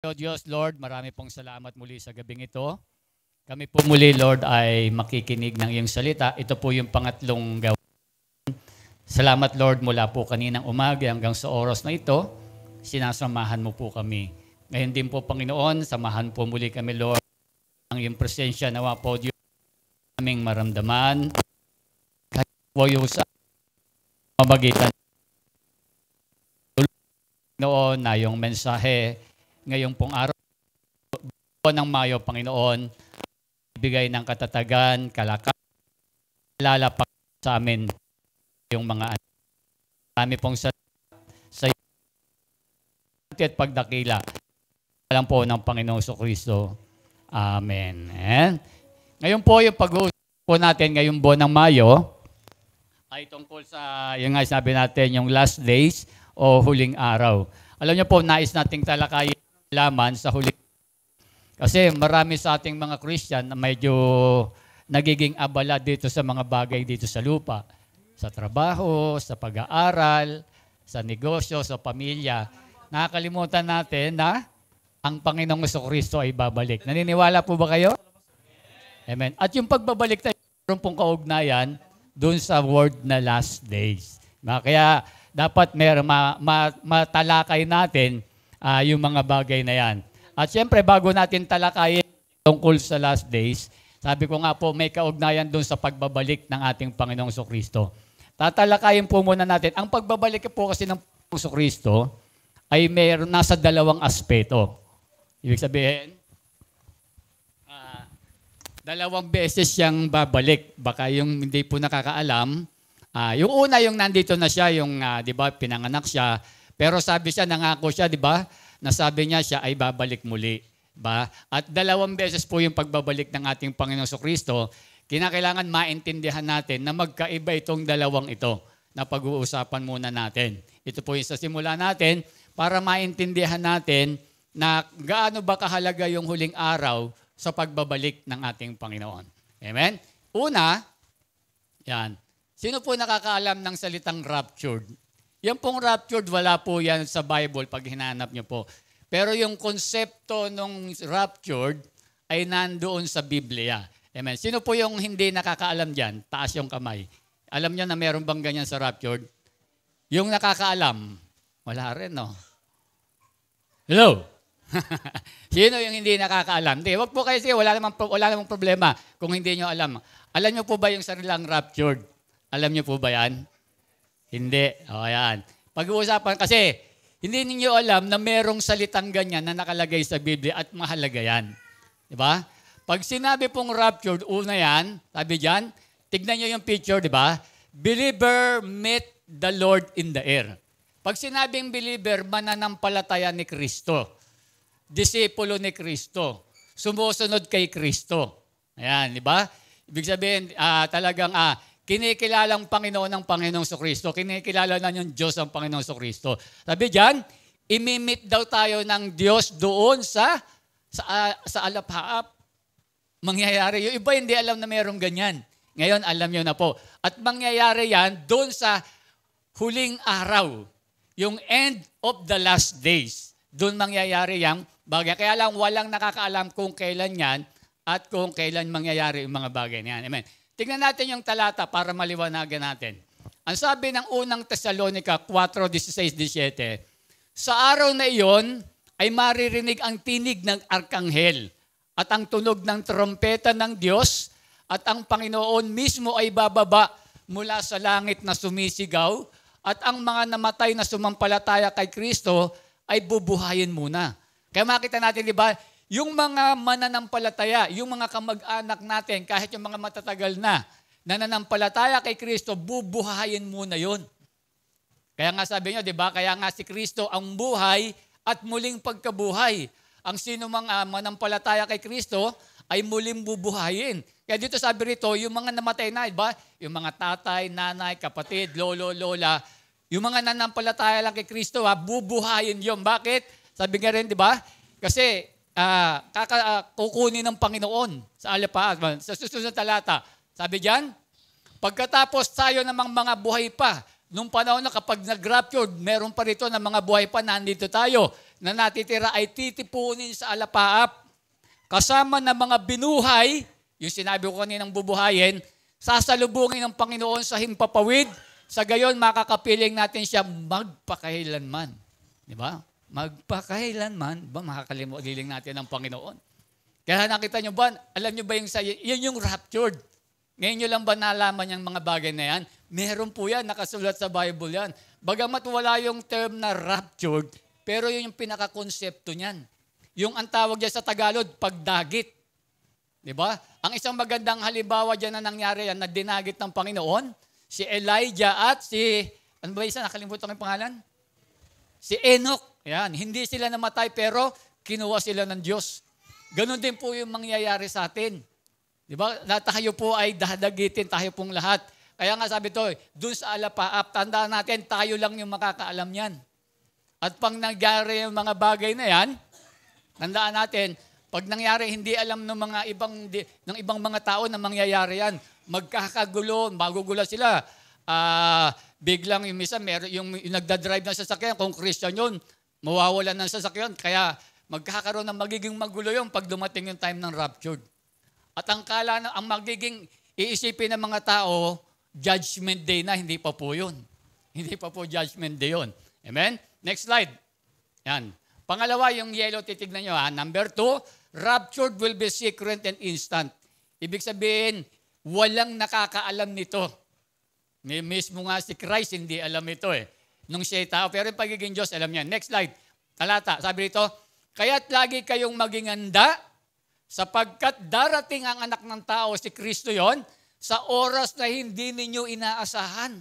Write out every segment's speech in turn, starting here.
O Diyos, Lord, marami pong salamat muli sa gabing ito. Kami po muli, Lord, ay makikinig ng iyong salita. Ito po yung pangatlong gawin. Salamat, Lord, mula po kaninang umaga hanggang sa oras na ito, sinasamahan mo po kami. Ngayon din po, Panginoon, samahan po muli kami, Lord, ang iyong presensya. Nawa po, Diyos, aming maramdaman. Kahit po yung sa mamagitan noon na yung mensahe ngayong pong araw ng Mayo, Panginoon, ibigay ng katatagan, kalakasan, lalapag sa amin yung mga anak. Kami pong sa at pagdakila. Alam po ng Panginoong Kristo. Amen. And ngayon po yung pag-uusap po natin ngayong buwan ng Mayo ay tungkol sa, yung nga sabi natin, yung last days o huling araw. Alam niyo po, nais nating talakayin laman sa huling. Kasi marami sa ating mga Christian na medyo nagiging abala dito sa mga bagay dito sa lupa. Sa trabaho, sa pag-aaral, sa negosyo, sa pamilya. Nakakalimutan natin na ang Panginoong Kristo ay babalik. Naniniwala po ba kayo? Amen. At yung pagbabalik tayo, meron pong kaugnayan doon sa word na last days. Kaya dapat matalakay natin yung mga bagay na yan. At siyempre, bago natin talakayin tungkol sa last days, sabi ko nga po, may kaugnayan doon sa pagbabalik ng ating Panginoong Kristo. Tatalakayin po muna natin. Ang pagbabalik po kasi ng Panginoong Kristo ay nasa dalawang aspeto. Ibig sabihin, dalawang beses siyang babalik. Baka yung hindi po nakakaalam, yung una, yung nandito na siya, yung, di ba, pinanganak siya. Pero sabi siya, nangako siya, di ba, nasabi niya siya ay babalik muli. Ba? At dalawang beses po yung pagbabalik ng ating Panginoong Kristo, kinakailangan maintindihan natin na magkaiba itong dalawang ito na pag-uusapan muna natin. Ito po yung sa simula natin para maintindihan natin na gaano ba kahalaga yung huling araw sa pagbabalik ng ating Panginoon. Amen? Una, yan. Sino po nakakaalam ng salitang raptured? Yan pong raptured, wala po yan sa Bible pag hinanap nyo po. Pero yung konsepto ng raptured ay nandoon sa Biblia. Amen. Sino po yung hindi nakakaalam dyan? Taas yung kamay. Alam nyo na meron bang ganyan sa raptured? Yung nakakaalam, wala rin, no? Hello? Sino yung hindi nakakaalam? Hindi, wag po kayo siya, wala namang problema kung hindi nyo alam. Alam nyo po ba yung sarilang raptured? Alam nyo po ba yan? Hindi. O, yan. Pag-uusapan, kasi hindi ninyo alam na merong salitang ganyan na nakalagay sa Biblia at mahalaga yan. Diba? Pag sinabi pong raptured, una yan, sabi dyan, tignan nyo yung picture, diba? Believer met the Lord in the air. Pag sinabing believer, mananampalataya ni Kristo. Disipulo ni Kristo. Sumusunod kay Kristo. Ayan, diba? Ibig sabihin, talagang, kinikilalang Panginoon ng Panginoong Kristo. Kinikilala na yung Diyos ang Panginoong Kristo. Sabi diyan, imimit daw tayo ng Diyos doon sa alaphaap. Mangyayari. Yung iba hindi alam na mayroong ganyan. Ngayon, alam nyo na po. At mangyayari yan doon sa huling araw. Yung end of the last days. Doon mangyayari yung bagay. Kaya lang walang nakakaalam kung kailan yan at kung kailan mangyayari yung mga bagay na yan. Amen. Tingnan natin yung talata para maliwanagan natin. Ang sabi ng unang Tesalonica 4:16-17, sa araw na iyon ay maririnig ang tinig ng arkanghel at ang tunog ng trompeta ng Diyos at ang Panginoon mismo ay bababa mula sa langit na sumisigaw at ang mga namatay na sumampalataya kay Kristo ay bubuhayin muna. Kaya makita natin, di ba, yung mga mananampalataya, yung mga kamag-anak natin, kahit yung mga matatagal na, nananampalataya kay Kristo, bubuhayin muna yon. Kaya nga sabi nyo, di ba? Kaya nga si Kristo ang buhay at muling pagkabuhay. Ang sino mga manampalataya kay Kristo ay muling bubuhayin. Kaya dito sabi rito, yung mga namatay na, di ba? Yung mga tatay, nanay, kapatid, lolo, lola, yung mga nanampalataya lang kay Kristo, bubuhayin yon. Bakit? Sabi nga rin, di ba? Kasi kukunin ng Panginoon sa alapaan. Sa susunod na talata, sabi diyan, pagkatapos tayo namang mga buhay pa, nung panahon na kapag nag-raptured, meron pa rito na mga buhay pa, nandito tayo. na natitira ay titipunin sa alapaap. Kasama ng mga binuhay, yung sinabi ko kaninang bubuhayin, sasalubungin ng Panginoon sa himpapawid, sa gayon makakapiling natin siya magpakailanman. Di ba? Magpakailanman, ba makakalimutin natin ng Panginoon? Kaya nakita nyo ba, alam nyo ba yun yung raptured? Ngayon nyo lang ba nalaman yung mga bagay na yan? Meron po yan, nakasulat sa Bible yan. Bagamat wala yung term na raptured, pero yun yung pinaka-konsepto niyan. Yung ang tawag dyan sa Tagalog, pagdagit. Di ba? Ang isang magandang halimbawa dyan na nangyari yan, na dinagit ng Panginoon, si Elijah at si, ano ba isa, nakalimutan ko yung pangalan? Si Enoch. Yan, hindi sila namatay pero kinuha sila ng Diyos. Ganon din po yung mangyayari sa atin. Di ba? Tayo po ay dadagitin, tayo pong lahat. Kaya nga sabi to, dun sa alapaap, tandaan natin, tayo lang yung makakaalam yan. At pag nangyari yung mga bagay na yan, tandaan natin, pag nangyari, hindi alam ng ibang mga tao na mangyayari yan. Magkakagulo, magugulo sila. Biglang yung misa, yung nagdadrive ng sasakyan, kung Christian yun, mawawalan ng sasakyan. Kaya magkakaroon ng magiging magulo yun pag dumating yung time ng rapture. At ang magiging iisipin ng mga tao, judgment day na, hindi pa po yun. Hindi pa po judgment day yun. Amen? Next slide. Yan. Pangalawa, yung yellow, titignan nyo ha. Number 2, raptured will be secret and instant. Ibig sabihin, walang nakakaalam nito. Mismo nga si Christ, hindi alam ito eh. Nung siya tao, pero yung pagiging Diyos, alam niya. Next slide. Talata, sabi rito, kaya't lagi kayong maging handa, sapagkat darating ang anak ng tao, si Kristo yon, sa oras na hindi ninyo inaasahan.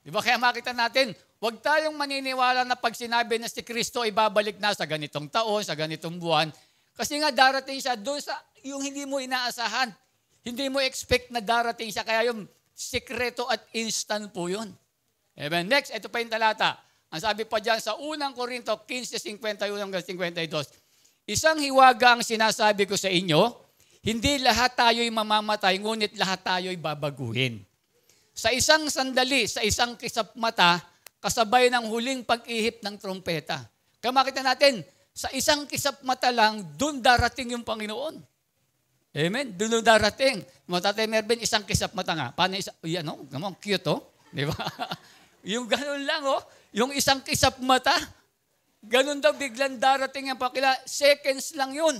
Diba? Kaya makita natin, huwag tayong maniniwala na pag sinabi na si Kristo ay babalik na sa ganitong taon, sa ganitong buwan, kasi nga darating siya doon sa yung hindi mo inaasahan. Hindi mo expect na darating siya, kaya yung sikreto at instant po yun. Amen. Next, ito pa yung talata. Ang sabi pa dyan sa unang Korinto 15:51-52, isang hiwaga ang sinasabi ko sa inyo, hindi lahat tayo'y mamamatay, ngunit lahat tayo'y babaguhin. Sa isang sandali, sa isang kisap mata, kasabay ng huling pag-ihip ng trompeta. Kaya makita natin, sa isang kisap mata lang, dun darating yung Panginoon. Amen? Dun darating. Matatay Mervin, isang kisap mata nga. Paano cute oh. Di ba? Yung ganun lang oh. Yung isang kisap mata, ganun daw biglang darating yung Panginoon. Seconds lang yun.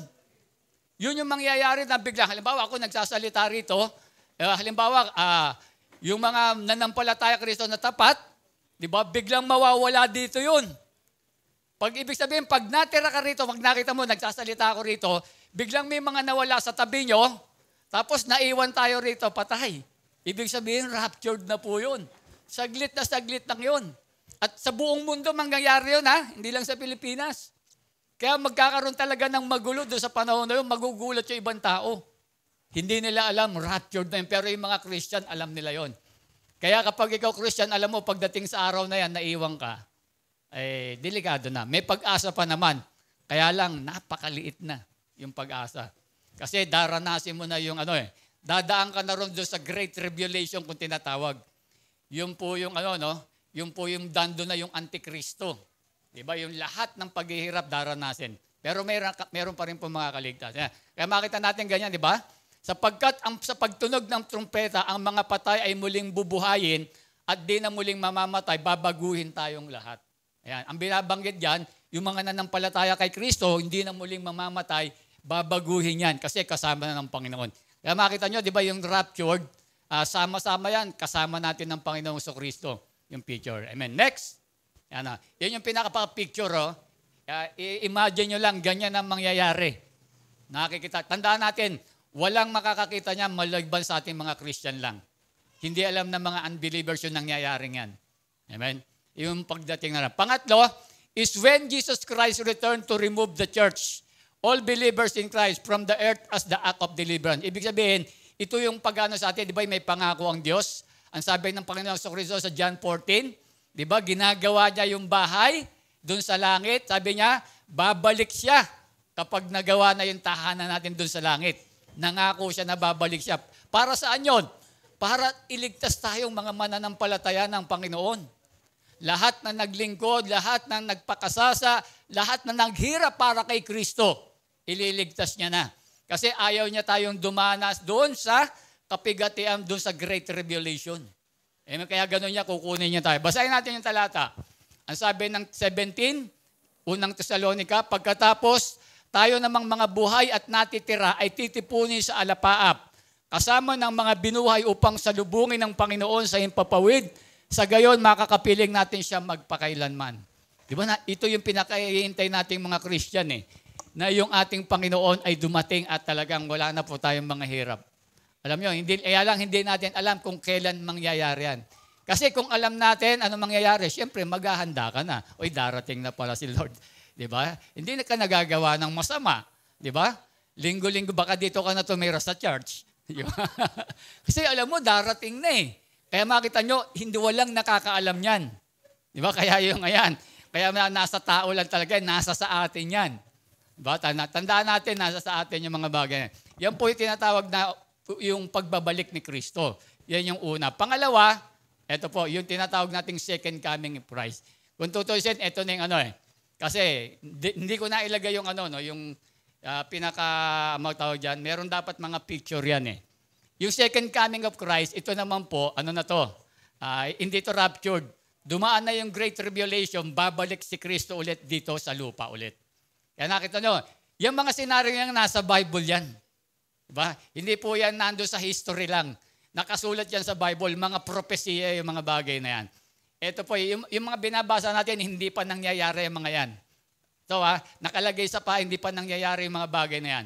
Yun yung mangyayari na biglang. Halimbawa, ako nagsasalita rito. Halimbawa, yung mga nanampalataya Kristo na tapat, di ba, biglang mawawala dito yun. Pag ibig sabihin, pag natira ka rito, pag nakita mo, nagsasalita ako rito, biglang may mga nawala sa tabi nyo, tapos naiwan tayo rito, patay. Ibig sabihin, raptured na po yun. Saglit lang yun. At sa buong mundo mangyayari yun, ha? Hindi lang sa Pilipinas. Kaya magkakaroon talaga ng magulo doon sa panahon na yun, magugulat yung ibang tao. Hindi nila alam, raptured na yun, pero yung mga Christian, alam nila yon. Kaya kapag ikaw Christian, alam mo, pagdating sa araw na yan, naiwan ka, delikado na. May pag-asa pa naman. Kaya lang, napakaliit na yung pag-asa. Kasi daranasin mo na yung dadaan ka na ron doon sa Great Tribulation kung tinatawag. Yun po yung yun po yung dando na yung Antikristo. Diba? Yung lahat ng paghihirap daranasin. Pero meron pa rin po mga kaligtas. Kaya makita natin ganyan, di ba? Sapagkat sa pagtunog ng trumpeta, ang mga patay ay muling bubuhayin at di na muling mamamatay, babaguhin tayong lahat. Ayan. Ang binabanggit dyan, yung mga nanampalataya kay Kristo, hindi na muling mamamatay, babaguhin yan kasi kasama na ng Panginoon. Kaya makita nyo, di ba yung raptured, sama-sama yan, kasama natin ng Panginoong Kristo, yung picture. Amen. Next. Yan yung pinaka-picture. Imagine nyo lang, ganyan ang mangyayari. Nakikita. Tandaan natin, walang makakakita niya maliban sa ating mga Christian lang. Hindi alam ng mga unbelievers yung nangyayaring yan. Amen? Yung pagdating na. Pangatlo, is when Jesus Christ returned to remove the church, all believers in Christ from the earth as the act of deliverance. Ibig sabihin, ito yung pag-ano sa atin, di ba may pangako ang Diyos? Ang sabi ng Panginoon sa Kristo sa John 14, di ba ginagawa niya yung bahay doon sa langit. Sabi niya, babalik siya kapag nagawa na yung tahanan natin doon sa langit. Nangako siya na babalik siya. Para saan yun? Para iligtas tayong mga mananampalataya ng Panginoon. lahat na naglingkod, lahat na nagpakasasa, lahat na naghirap para kay Kristo, ililigtas niya na. Kasi ayaw niya tayong dumanas doon sa kapigatian, doon sa Great Tribulation. Kaya gano'n niya, kukunin niya tayo. Basahin natin yung talata. Ang sabi ng 17, unang Tesalonica, pagkatapos tayo namang mga buhay at natitira ay titipunin sa alapaap, kasama ng mga binuhay upang salubungin ng Panginoon sa himpapawid, sa gayon makakapiling natin siya magpakailanman. Di ba na, ito yung pinakahihintay nating mga Christian na yung ating Panginoon ay dumating at talagang wala na po tayong mga hirap. Alam nyo, hindi natin alam kung kailan mangyayari yan. Kasi kung alam natin ano mangyayari, siyempre maghahanda ka na. Uy, darating na pala si Lord. Di ba? Hindi na ka nagagawa ng masama. Di ba? Linggo-linggo, baka dito ka na tumira sa church. Di ba? Kasi alam mo, darating na eh. Kaya makita nyo, hindi walang nakakaalam yan. Di ba? Kaya yung ayan. Kaya nasa tao lang talaga, nasa sa atin yan. Diba? Tandaan natin, nasa sa atin yung mga bagay. Yan po yung tinatawag na yung pagbabalik ni Kristo. Yan yung una. Pangalawa, ito po, yung tinatawag nating second coming of Christ. Kung tutusin, ito na yung kasi hindi ko na ilagay yung yung magtawag dyan. Meron dapat mga picture yan Yung second coming of Christ, ito naman po, hindi to raptured. Dumaan na yung Great Tribulation, babalik si Kristo ulit dito sa lupa ulit. Kaya nakita nyo, yung mga senaryo yung nasa Bible yan. Diba? Hindi po yan nando sa history lang. Nakasulat yan sa Bible, mga propesya, yung mga bagay na yan. Ito po, yung mga binabasa natin, hindi pa nangyayari yung mga yan. So nakalagay sa hindi pa nangyayari yung mga bagay na yan.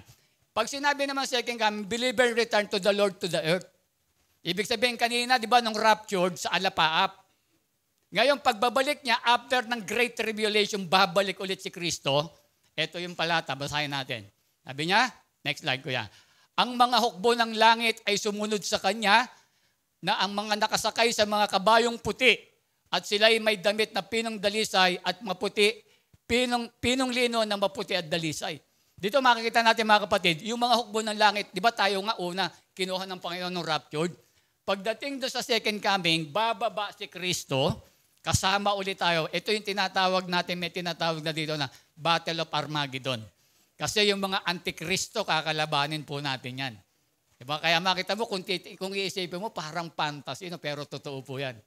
Pag sinabi naman second coming, believer return to the Lord to the earth. Ibig sabihin kanina, di ba, nung raptured sa alapaap. Ngayon, pagbabalik niya, after ng Great Tribulation, babalik ulit si Kristo. Ito yung palata, basahin natin. Sabi niya, next slide ko yan. Ang mga hukbo ng langit ay sumunod sa Kanya na ang mga nakasakay sa mga kabayong puti at sila'y may damit na pinong dalisay at maputi, pinong lino na maputi at dalisay. Dito makikita natin mga kapatid, yung mga hukbo ng langit, di ba tayo nga una, kinuha ng Panginoon ng raptured. Pagdating doon sa second coming, bababa si Kristo, kasama ulit tayo. Ito yung tinatawag natin, may tinatawag na dito na Battle of Armageddon. Kasi yung mga antikristo, kakalabanin po natin yan. Diba? Kaya makita mo, kung iisipin mo, parang fantasy, pero totoo po yan.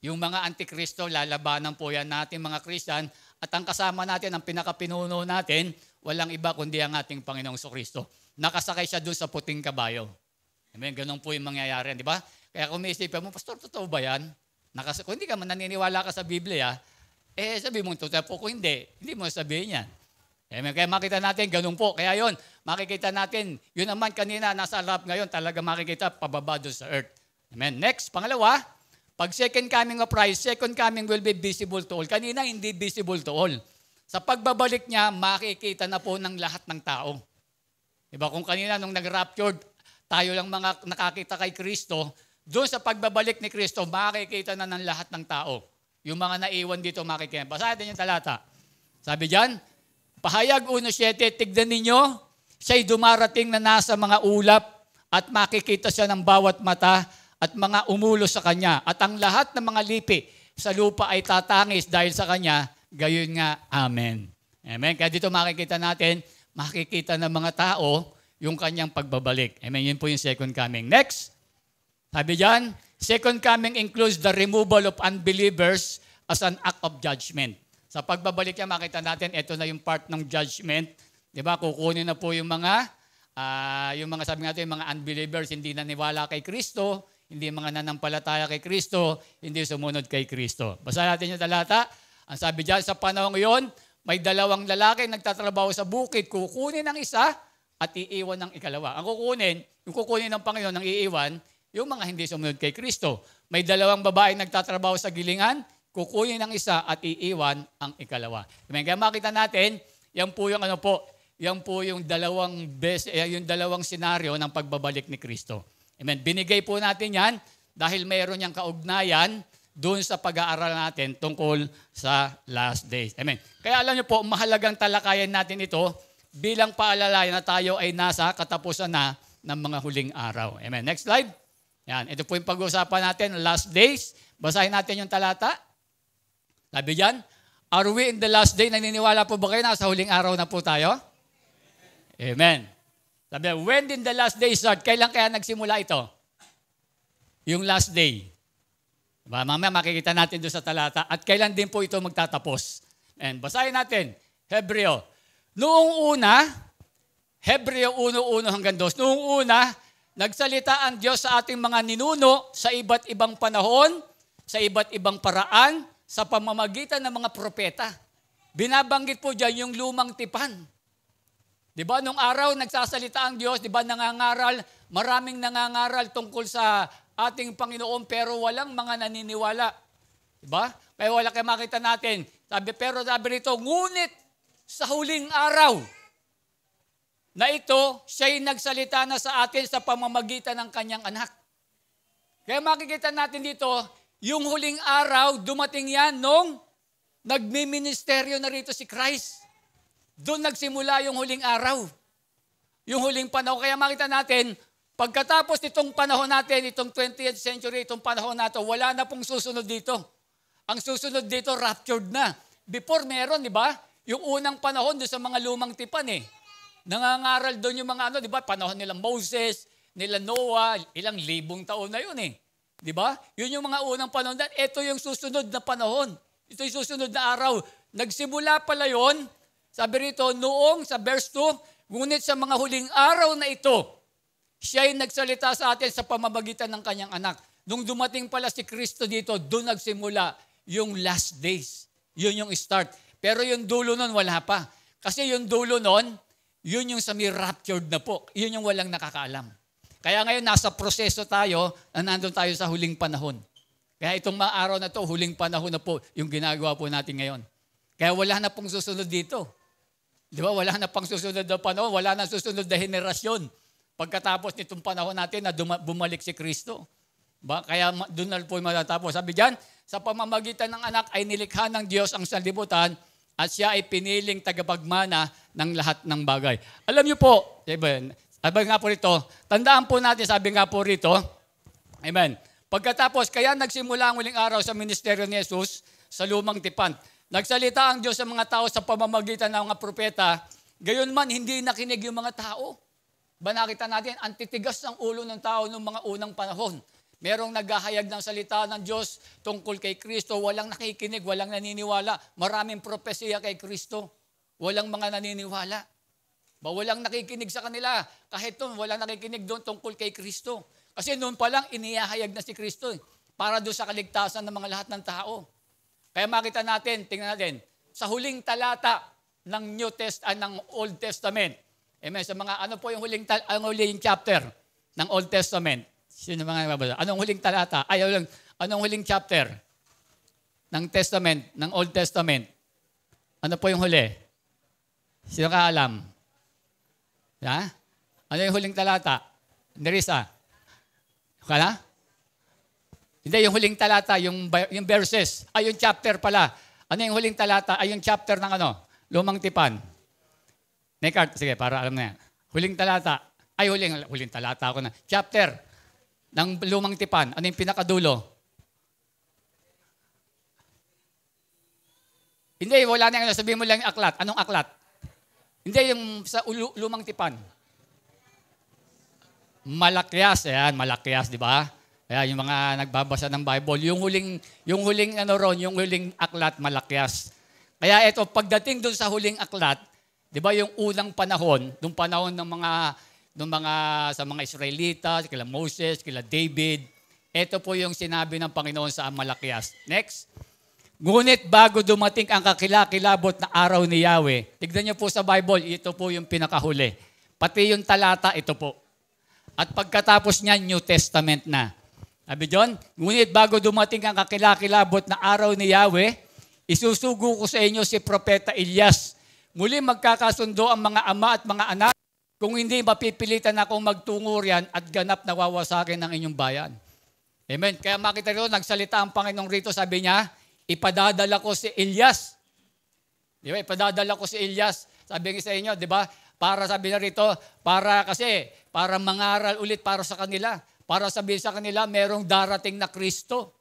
Yung mga antikristo, lalabanan po yan natin mga Christian, at ang kasama natin, ang pinakapinuno natin, walang iba kundi ang ating Panginoong Kristo. Nakasakay siya doon sa puting kabayo. Amen? Ganun po yung mangyayari, di ba? Kaya kung iisipin mo, Pastor, totoo ba yan? Kung hindi ka man naniniwala ka sa Biblia, sabi mo, totoo po. Kung hindi mo sabihin yan. Amen. Kaya makita natin, ganun po. Kaya yun, makikita natin, yun naman kanina, nasa lap ngayon, talaga makikita pababa doon sa earth. Amen. Next, pangalawa, pag second coming of Christ, second coming will be visible to all. Kanina, hindi visible to all. Sa pagbabalik niya, makikita na po ng lahat ng tao. Diba? Kung kanina, nung nag-raptured, tayo lang mga nakakita kay Kristo, doon sa pagbabalik ni Kristo, makikita na ng lahat ng tao. Yung mga naiwan dito, makikita. Basahin natin yung talata. Sabi dyan, Pahayag 1:7, tignan ninyo, siya'y dumarating na nasa mga ulap at makikita siya ng bawat mata at mga umulo sa kanya. At ang lahat ng mga lipi sa lupa ay tatangis dahil sa kanya, gayon nga, Amen. Amen. Kaya dito makikita natin, makikita ng mga tao yung kanyang pagbabalik. Amen. Yun po yung second coming. Next, sabi dyan, second coming includes the removal of unbelievers as an act of judgment. Sa pagbabalik niya, makita natin, ito na yung part ng judgment. Diba? Kukunin na po yung mga sabi natin, yung mga unbelievers, hindi naniwala kay Kristo, hindi mga nanampalataya kay Kristo, hindi sumunod kay Kristo. Basa natin yung talata. Ang sabi dyan, sa panahon yon, may dalawang lalaki nagtatrabaho sa bukid, kukunin ang isa at iiwan ng ikalawa. Yung kukunin ng Panginoon ng iiwan, yung mga hindi sumunod kay Kristo. May dalawang babae nagtatrabaho sa gilingan, kukunin ang isa at iiwan ang ikalawa. Kaya makita natin, yan po yung dalawang senaryo ng pagbabalik ni Kristo. Amen. Binigay po natin yan dahil mayroon niyang kaugnayan doon sa pag-aaral natin tungkol sa last days. Amen. Kaya alam niyo po, mahalagang talakayan natin ito bilang paalala na tayo ay nasa katapusan na ng mga huling araw. Amen. Next slide. Yan. Ito po yung pag-uusapan natin, last days. Basahin natin yung talata. Sabi diyan, are we in the last day? Naniniwala po ba kayo na sa huling araw na po tayo? Amen. Sabi, when did the last day start? Kailan kaya nagsimula ito? Yung last day. Diba? Mamaya makikita natin doon sa talata. At kailan din po ito magtatapos? And basahin natin, Hebreo. Noong una, Hebreo 1:1 hanggang 2. Noong una, nagsalita ang Diyos sa ating mga ninuno sa iba't ibang panahon, sa iba't ibang paraan, sa pamamagitan ng mga propeta. Binabanggit po dyan yung lumang tipan. Diba, nung araw nagsasalita ang Diyos, diba, nangangaral, maraming nangangaral tungkol sa ating Panginoon, pero walang mga naniniwala. Diba? Kaya wala kayo makita natin. Pero sabi rito, ngunit sa huling araw, na ito, siya'y nagsalita na sa atin sa pamamagitan ng kanyang anak. Kaya makikita natin dito, yung huling araw, dumating yan nung nagmi-ministeryo na rito si Christ. Doon nagsimula yung huling araw. Yung huling panahon. Kaya makita natin, pagkatapos nitong panahon natin, itong 20th century, itong panahon nato, wala na pong susunod dito. Ang susunod dito, raptured na. Before meron, di ba? Yung unang panahon doon sa mga lumang tipan eh. Nangangaral doon yung mga di ba? Panahon nila Moses, nila Noah, ilang libong taon na yun eh. Di ba? Yun yung mga unang panahon. Ito yung susunod na panahon. Ito yung susunod na araw. Nagsimula pala yun, sabi rito, noong sa verse 2, ngunit sa mga huling araw na ito, siya'y nagsalita sa atin sa pamamagitan ng kanyang anak. Nung dumating pala si Kristo dito, doon nagsimula yung last days. Yun yung start. Pero yung dulo nun, wala pa. Kasi yung dulo nun, yun yung semi-raptured na po. Yun yung walang nakakaalam. Kaya ngayon, nasa proseso tayo na nandun tayo sa huling panahon. Kaya itong mga araw na to, huling panahon na po yung ginagawa po natin ngayon. Kaya wala na pong susunod dito. Di ba? Wala na pang susunod na panahon, wala na susunod na henerasyon. Pagkatapos nitong panahon natin na bumalik si Kristo. Ba? Kaya doon na po matatapos. Sabi diyan, sa pamamagitan ng anak ay nilikha ng Diyos ang sanlibutan at siya ay piniling tagapagmana ng lahat ng bagay. Alam niyo po, sabi nga po rito, tandaan po natin, sabi nga po rito, amen. Pagkatapos, kaya nagsimula ang huling araw sa ministeryo ni Jesus sa lumang tipan. Nagsalita ang Diyos sa mga tao sa pamamagitan ng mga propeta, gayon man hindi nakinig yung mga tao. Ba nakita natin, ang titigas ng ulo ng tao noong mga unang panahon. Merong naghahayag ng salita ng Diyos tungkol kay Kristo, walang nakikinig, walang naniniwala. Maraming propesya kay Kristo, walang mga naniniwala. Ba walang nakikinig sa kanila, kahit doon walang nakikinig doon tungkol kay Kristo. Kasi noon pa lang inihahayag na si Kristo para doon sa kaligtasan ng mga lahat ng tao. Kaya makita natin, tingnan natin, sa huling talata ng ng Old Testament. Amen. Sa mga ano po yung huling chapter ng Old Testament? Sino mga nababasa? Anong huling talata? Anong huling chapter ng Testament, ng Old Testament? Ano po yung huli? Sino ka alam? Ha? Ano yung huling talata? Nerissa? Kala? Hindi, yung huling talata, yung verses, yung chapter pala. Ano yung huling talata? Yung chapter ng Lumang Tipan. Nekart, sige, para alam na yan. Huling talata. Huling talata ako na. Chapter ng Lumang Tipan. Ano yung pinakadulo? Hindi, wala na yung sabihin mo lang yung aklat. Anong aklat? Hindi, yung sa Lumang Tipan. Malakyas. Ayan, Malakyas, di ba? Kaya yung mga nagbabasa ng Bible, yung huling aklat, Malakyas. Kaya ito, pagdating doon sa huling aklat, di ba yung unang panahon, yung panahon ng sa mga Israelita, kila Moses, kila David, ito po yung sinabi ng Panginoon sa Malakyas. Next. Ngunit bago dumating ang kakilakilabot na araw ni Yahweh, tignan niyo po sa Bible, ito po yung pinakahuli. Pati yung talata, ito po. At pagkatapos niya, New Testament na. Sabi John, ngunit bago dumating ang kakilakilabot na araw ni Yahweh, isusugo ko sa inyo si Propeta Elias. Muli magkakasundo ang mga ama at mga anak, kung hindi mapipilitan akong magtungo riyan at ganap na wawasakin ng inyong bayan. Amen. Kaya makita rito, nagsalita ang Panginoong rito, sabi niya, ipadadala ko si Elias. Di ba? Ipadadala ko si Elias. Sabi nga sa inyo, di ba? Para sabi na rito, para mangaral ulit para sa kanila. Para sabihin sa kanila, merong darating na Kristo.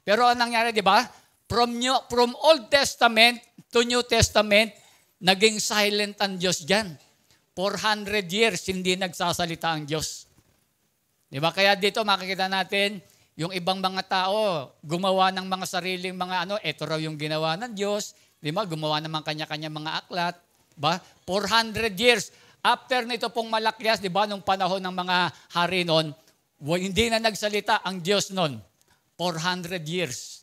Pero anong nangyari, di ba? From Old Testament to New Testament, naging silent ang Diyos dyan. 400 years, hindi nagsasalita ang Diyos. Di ba? Kaya dito makikita natin, yung ibang mga tao, gumawa ng mga sariling mga ito raw yung ginawa ng Diyos. Di ba? Gumawa naman kanya-kanya mga aklat. Ba? 400 years. After nito pong Malakias, di ba, nung panahon ng mga hari noon, hindi na nagsalita ang Diyos noon. 400 years.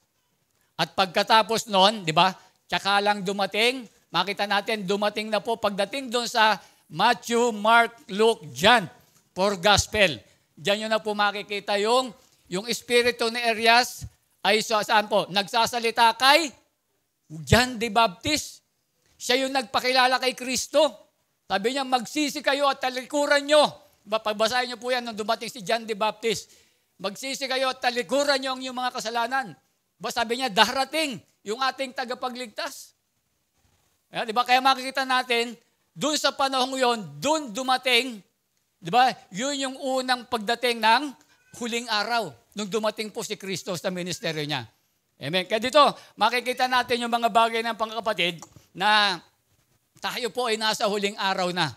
At pagkatapos noon, di ba, tsaka lang dumating, makita natin, dumating na po pagdating doon sa Matthew, Mark, Luke, John, 4 gospel. Diyan nyo na po makikita yung espiritu ni Elias ay saan po? Nagsasalita kay John the Baptist. Siya yung nagpakilala kay Kristo. Sabi niya, magsisi kayo at talikuran nyo. Pagbasahin nyo po yan nung dumating si John the Baptist. Magsisi kayo at talikuran nyo ang inyong mga kasalanan. Sabi niya, darating yung ating tagapagligtas. Diba? Kaya makikita natin, doon sa panahong yon, doon dumating, diba? Yun yung unang pagdating ng huling araw, nung dumating po si Kristo sa ministeryo niya. Amen. Kaya dito, makikita natin yung mga bagay ng pangkapatid na tayo po ay nasa huling araw na.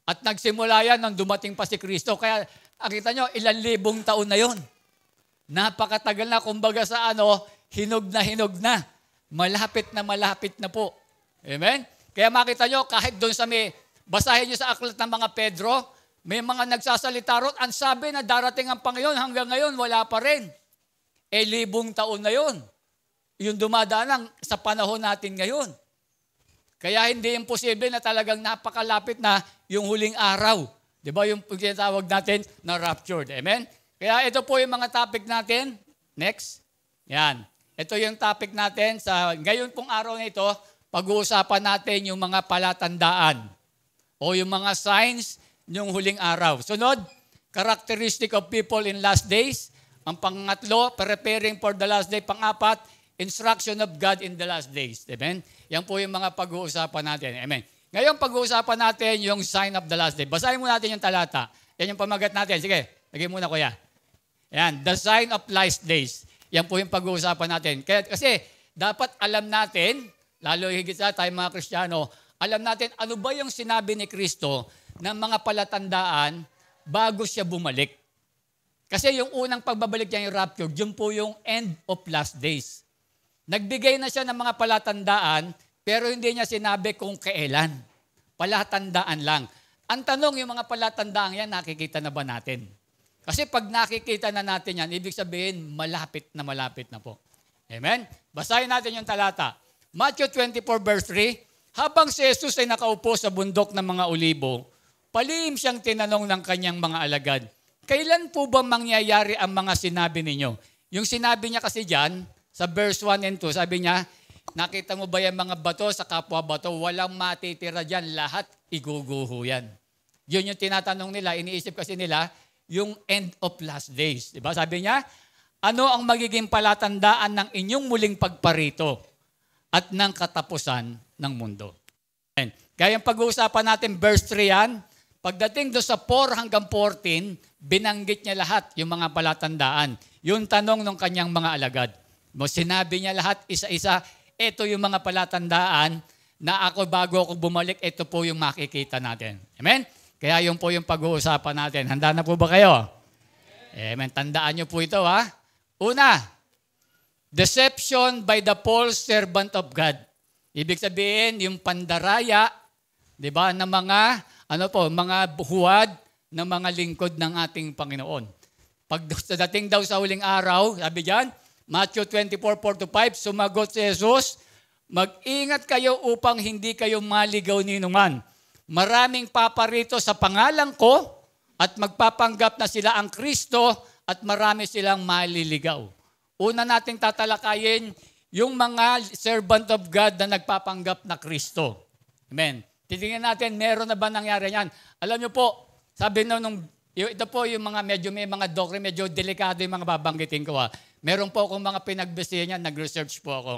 At nagsimula yan nung dumating pa si Kristo. Kaya, nakita nyo, ilang libong taon na yon. Napakatagal na, kumbaga sa hinog na. Malapit na po. Amen? Kaya makita nyo, kahit doon sa basahin nyo sa aklat ng mga Pedro, may mga nagsasalita ron, ang sabi na darating ang Panginoon, hanggang ngayon, wala pa rin. Libong taon na yon. Yung dumadaan lang sa panahon natin ngayon. Kaya hindi imposible na talagang napakalapit na yung huling araw. Di ba yung tinatawag natin na raptured? Amen? Kaya ito po yung mga topic natin. Next. Yan. Ito yung topic natin. Ngayon pong araw na ito, pag-uusapan natin yung mga palatandaan o yung mga signs ng huling araw. Sunod, characteristic of people in last days. Ang pangatlo, preparing for the last day. Pang-apat, instruction of God in the last days. Amen? Yan po yung mga pag-uusapan natin. Amen. Ngayon, pag-uusapan natin yung sign of the last day. Basahin mo natin yung talata. Yan yung pamagat natin. Sige, lagay muna kuya. Yan, the sign of last days. Yan po yung pag-uusapan natin. Kasi dapat alam natin, lalo higit sa tayo mga Kristiyano, alam natin ano ba yung sinabi ni Kristo ng mga palatandaan bago siya bumalik. Kasi yung unang pagbabalik niya yung rapture, yun po yung end of last days. Nagbigay na siya ng mga palatandaan, pero hindi niya sinabi kung kailan. Palatandaan lang. Ang tanong, yung mga palatandaan yan, nakikita na ba natin? Kasi pag nakikita na natin yan, ibig sabihin, malapit na po. Amen? Basahin natin yung talata. Matthew 24 verse 3, habang si Jesus ay nakaupo sa bundok ng mga olibo, palihim siyang tinanong ng kanyang mga alagad, kailan po ba mangyayari ang mga sinabi ninyo? Yung sinabi niya kasi dyan, sa verse 1 and 2, sabi niya, nakita mo ba yung mga bato sa kapwa bato? Walang matitira dyan, lahat iguguho yan. Yun yung tinatanong nila, iniisip kasi nila, yung end of last days. Diba? Sabi niya, ano ang magiging palatandaan ng inyong muling pagparito at ng katapusan ng mundo? And, kaya yung pag-uusapan natin, verse 3 yan, pagdating doon sa 4 hanggang 14, binanggit niya lahat yung mga palatandaan. Yung tanong ng kanyang mga alagad. Sinabi niya lahat, isa-isa, ito yung mga palatandaan na ako bago ako bumalik, ito po yung makikita natin. Amen? Kaya yun po yung pag-uusapan natin. Handa na po ba kayo? Amen. Tandaan niyo po ito, ha? Una, deception by the false servant of God. Ibig sabihin, yung pandaraya, di ba, ng mga, mga buhuad ng mga lingkod ng ating Panginoon. Pag dating daw sa huling araw, sabi diyan, Matthew 24:4-5, sumagot si Jesus, mag-ingat kayo upang hindi kayo maligaw ni numan. Maraming paparito sa pangalan ko at magpapanggap na sila ang Kristo at marami silang maliligaw. Una nating tatalakayin yung mga servant of God na nagpapanggap na Kristo. Amen. Titingnan natin, meron na ba nangyari yan? Alam niyo po, sabi ito po yung mga may mga doctrine, medyo delikado yung mga babanggitin ko. Meron po akong mga pinagbisihan niyan, nag-research po ako.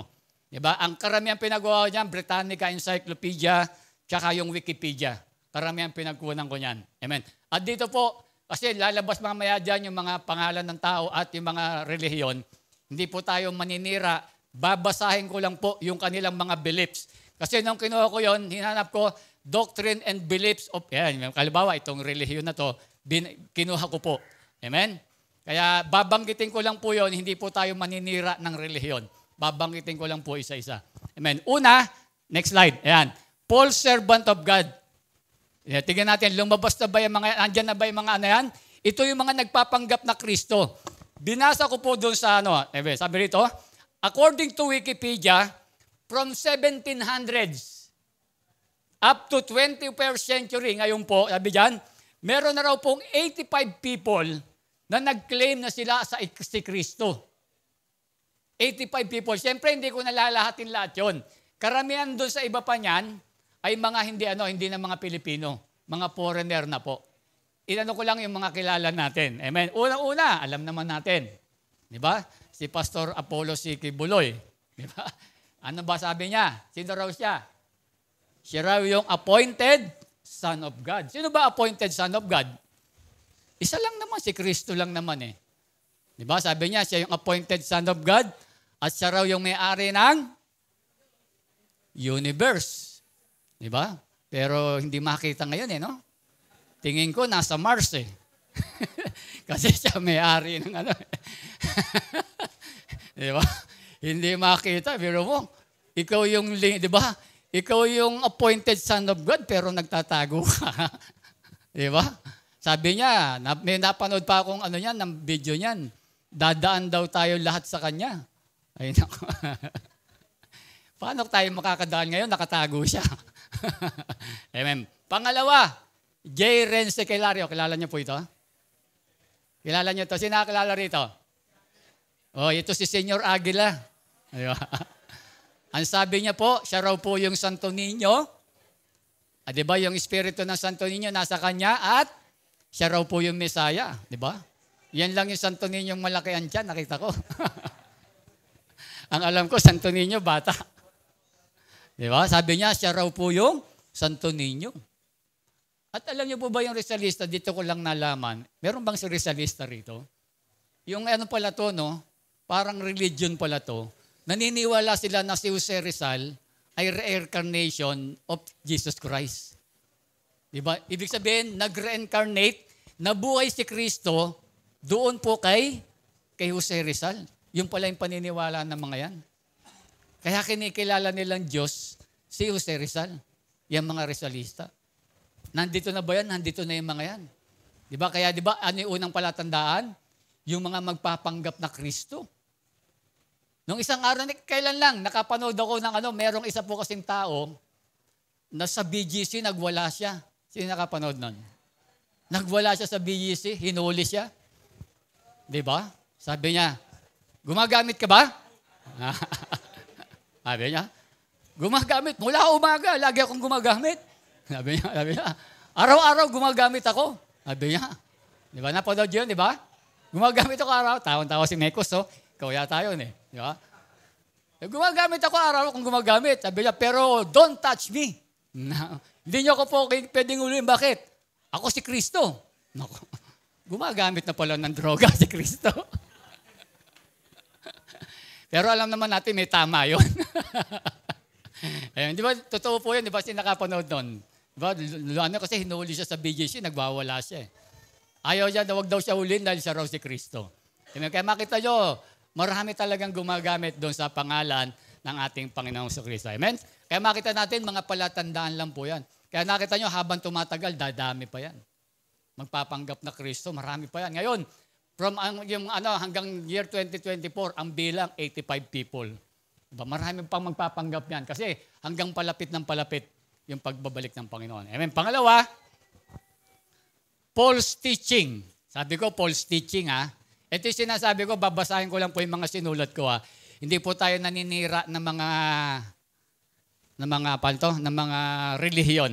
Diba? Ang karamihan pinagawa niyan, Britannica Encyclopedia, tsaka yung Wikipedia. Karamihan pinagkunan ko niyan. Amen. At dito po, kasi lalabas mamaya dyan yung mga pangalan ng tao at yung mga relihiyon, hindi po tayo maninira Babasahin ko lang po yung kanilang mga beliefs. Kasi nung kinuha ko yon, hinanap ko doctrine and beliefs of, yan, kalibawa, itong relihiyon na to, kinuha ko po. Amen? Kaya babanggitin ko lang po yon, hindi po tayo maninira ng relihiyon. Babanggitin ko lang po isa-isa. Amen? Una, next slide. Ayan. Paul, servant of God. Tingnan natin, lumabas na ba yung mga, andyan na ba yung mga ano yan? Ito yung mga nagpapanggap na Kristo. Binasa ko po doon sa sabi rito, according to Wikipedia, from 1700s up to 21st century, ngayon po, sabi dyan, meron na raw pong 85 people na nag-claim na sila si Kristo. 85 people. Siyempre, hindi ko nalalahatin lahat yon. Karamihan doon sa iba pa niyan ay mga hindi na mga Pilipino, mga foreigner na po. Inano ko lang yung mga kilala natin. Amen. Unang-una, alam naman natin. Di ba? Si Pastor Apollo Siki Buloy. Di ba? Ano ba sabi niya? Sino raw siya? Siya raw yung appointed Son of God. Sino ba appointed Son of God? Isa lang naman, si Kristo lang naman eh. Di ba? Sabi niya, siya yung appointed Son of God at siya raw yung may-ari ng universe. Di ba? Pero hindi makita ngayon eh, no? Tingin ko, nasa Mars eh. Kasi siya may-ari ng Di ba? Hindi makita. Pero mo, ikaw yung, di ba? Ikaw yung appointed Son of God, pero nagtatago ka. Di ba? Sabi niya, may napanood pa akong ng video niyan. Dadaan daw tayo lahat sa kanya. Ay, naku. Paano tayo makakadaan ngayon? Nakatago siya. Amen. Pangalawa, J. Rense Calario. Kilala niyo po ito? Kilala niyo ito? Sino nakakilala rito? Oh, ito si Senyor Aguila. Diba? Ang sabi niya po, siya raw po yung Santo Niño. Diba, yung Espiritu ng Santo Niño nasa kanya at siya raw po yung Mesaya. Diba? Yan lang yung Santo Niño malaki andyan, nakita ko. Ang alam ko, Santo Niño, bata. Diba? Sabi niya, siya raw po yung Santo Niño. At alam niyo po ba yung Rizalista, dito ko lang nalaman, meron bang si Rizalista rito? Yung pala to, no? Parang religion pala to. Naniniwala sila na si Jose Rizal ay reincarnation of Jesus Christ. Diba? Ibig sabihin, nag-reincarnate, nabuhay si Kristo, doon po kay Jose Rizal. Yung pala yung paniniwala ng mga yan. Kaya kinikilala nilang Diyos si Jose Rizal. Yung mga Rizalista. Nandito na ba yan? Nandito na yung mga yan. Diba? Kaya diba, ano yung unang palatandaan? Yung mga magpapanggap na Kristo. Nung isang araw, kailan lang, nakapanood ako ng merong isa po kasing tao na sa BGC, nagwala siya. Sino nakapanood nun? Nagwala siya sa BGC, hinuli siya. Diba? Sabi niya, gumagamit ka ba? Sabi niya, gumagamit. Mula umaga, lagi akong gumagamit. Sabi niya, araw-araw gumagamit ako. Sabi niya, di ba? Napanood yun, di ba? Gumagamit ako araw. Tawang-tawa si Mekos, so. Ikaw yata yun eh. Di ba? Gumagamit ako araw kung gumagamit. Sabi niya, pero don't touch me. Hindi niyo ako po pwedeng ulihin. Bakit? Ako si Kristo. Naku, gumagamit na pala ng droga si Kristo. Pero alam naman natin, may tama yun. Ayun, di ba? Totoo po yun. Di ba? Sinakapanood nun. Diba? Kasi hinuli siya sa BGC, nagbawala siya eh. Ayaw niya, huwag daw siya huliin dahil siya raw si Kristo. Kaya makita nyo, marami talagang gumagamit doon sa pangalan ng ating Panginoong Kristo. Amen? Kaya makita natin, mga palatandaan lang po yan. Kaya nakita nyo, habang tumatagal, dadami pa yan. Magpapanggap na Kristo, marami pa yan. Ngayon, from hanggang year 2024, ang bilang 85 people. Diba? Marami pang magpapanggap yan. Kasi hanggang palapit ng palapit yung pagbabalik ng Panginoon. Amen. Pangalawa, Paul's teaching. Sabi ko, Paul's teaching ha. Ito yung sinasabi ko, babasahin ko lang po yung mga sinulat ko ha. Hindi po tayo naninira ng mga relihiyon.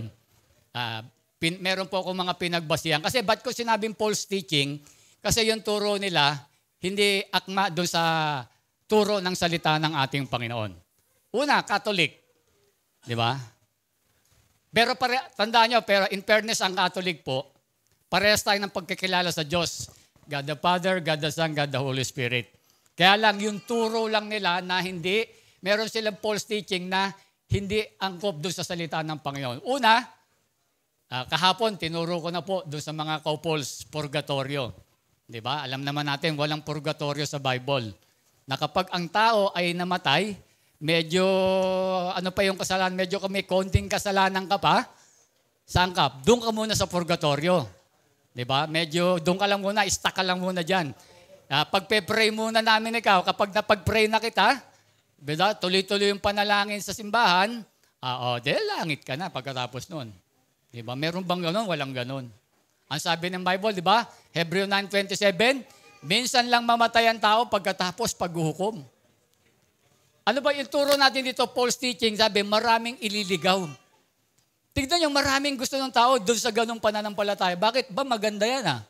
Meron po ako mga pinagbasihan. Kasi ba't ko sinabing Paul's teaching? Kasi yung turo nila, hindi akma doon sa turo ng salita ng ating Panginoon. Una, Catholic. Di ba? Pero tandaan nyo, pero in fairness ang Catholic po, parehas tayo ng pagkakilala sa Diyos. God the Father, God the Son, God the Holy Spirit. Kaya lang yung turo lang nila na hindi, meron silang false teaching na hindi angkop doon sa salita ng Panginoon. Una, kahapon tinuro ko na po doon sa mga couples purgatorio. 'Di ba? Alam naman natin walang purgatorio sa Bible. Na kapag ang tao ay namatay, medyo ano pa yung kasalanan, medyo may konting kasalanan ka pa, saan ka? Doon ka muna sa purgatorio. 'Di ba? Medyo doon ka lang muna, stuck ka lang muna diyan. Pagpe-pray muna namin ikaw, kapag napag-pray na kita, diba? Tuloy-tuloy yung panalangin sa simbahan, dahil langit ka na pagkatapos nun. Diba? Meron bang ganon? Walang ganon. Ang sabi ng Bible, diba? Hebreo 9:27, minsan lang mamatay ang tao pagkatapos paghuhukom. Ano ba yung turo natin dito? False teaching, sabi, maraming ililigaw. Tignan nyo, maraming gusto ng tao doon sa ganong pananampalataya. Bakit ba maganda yan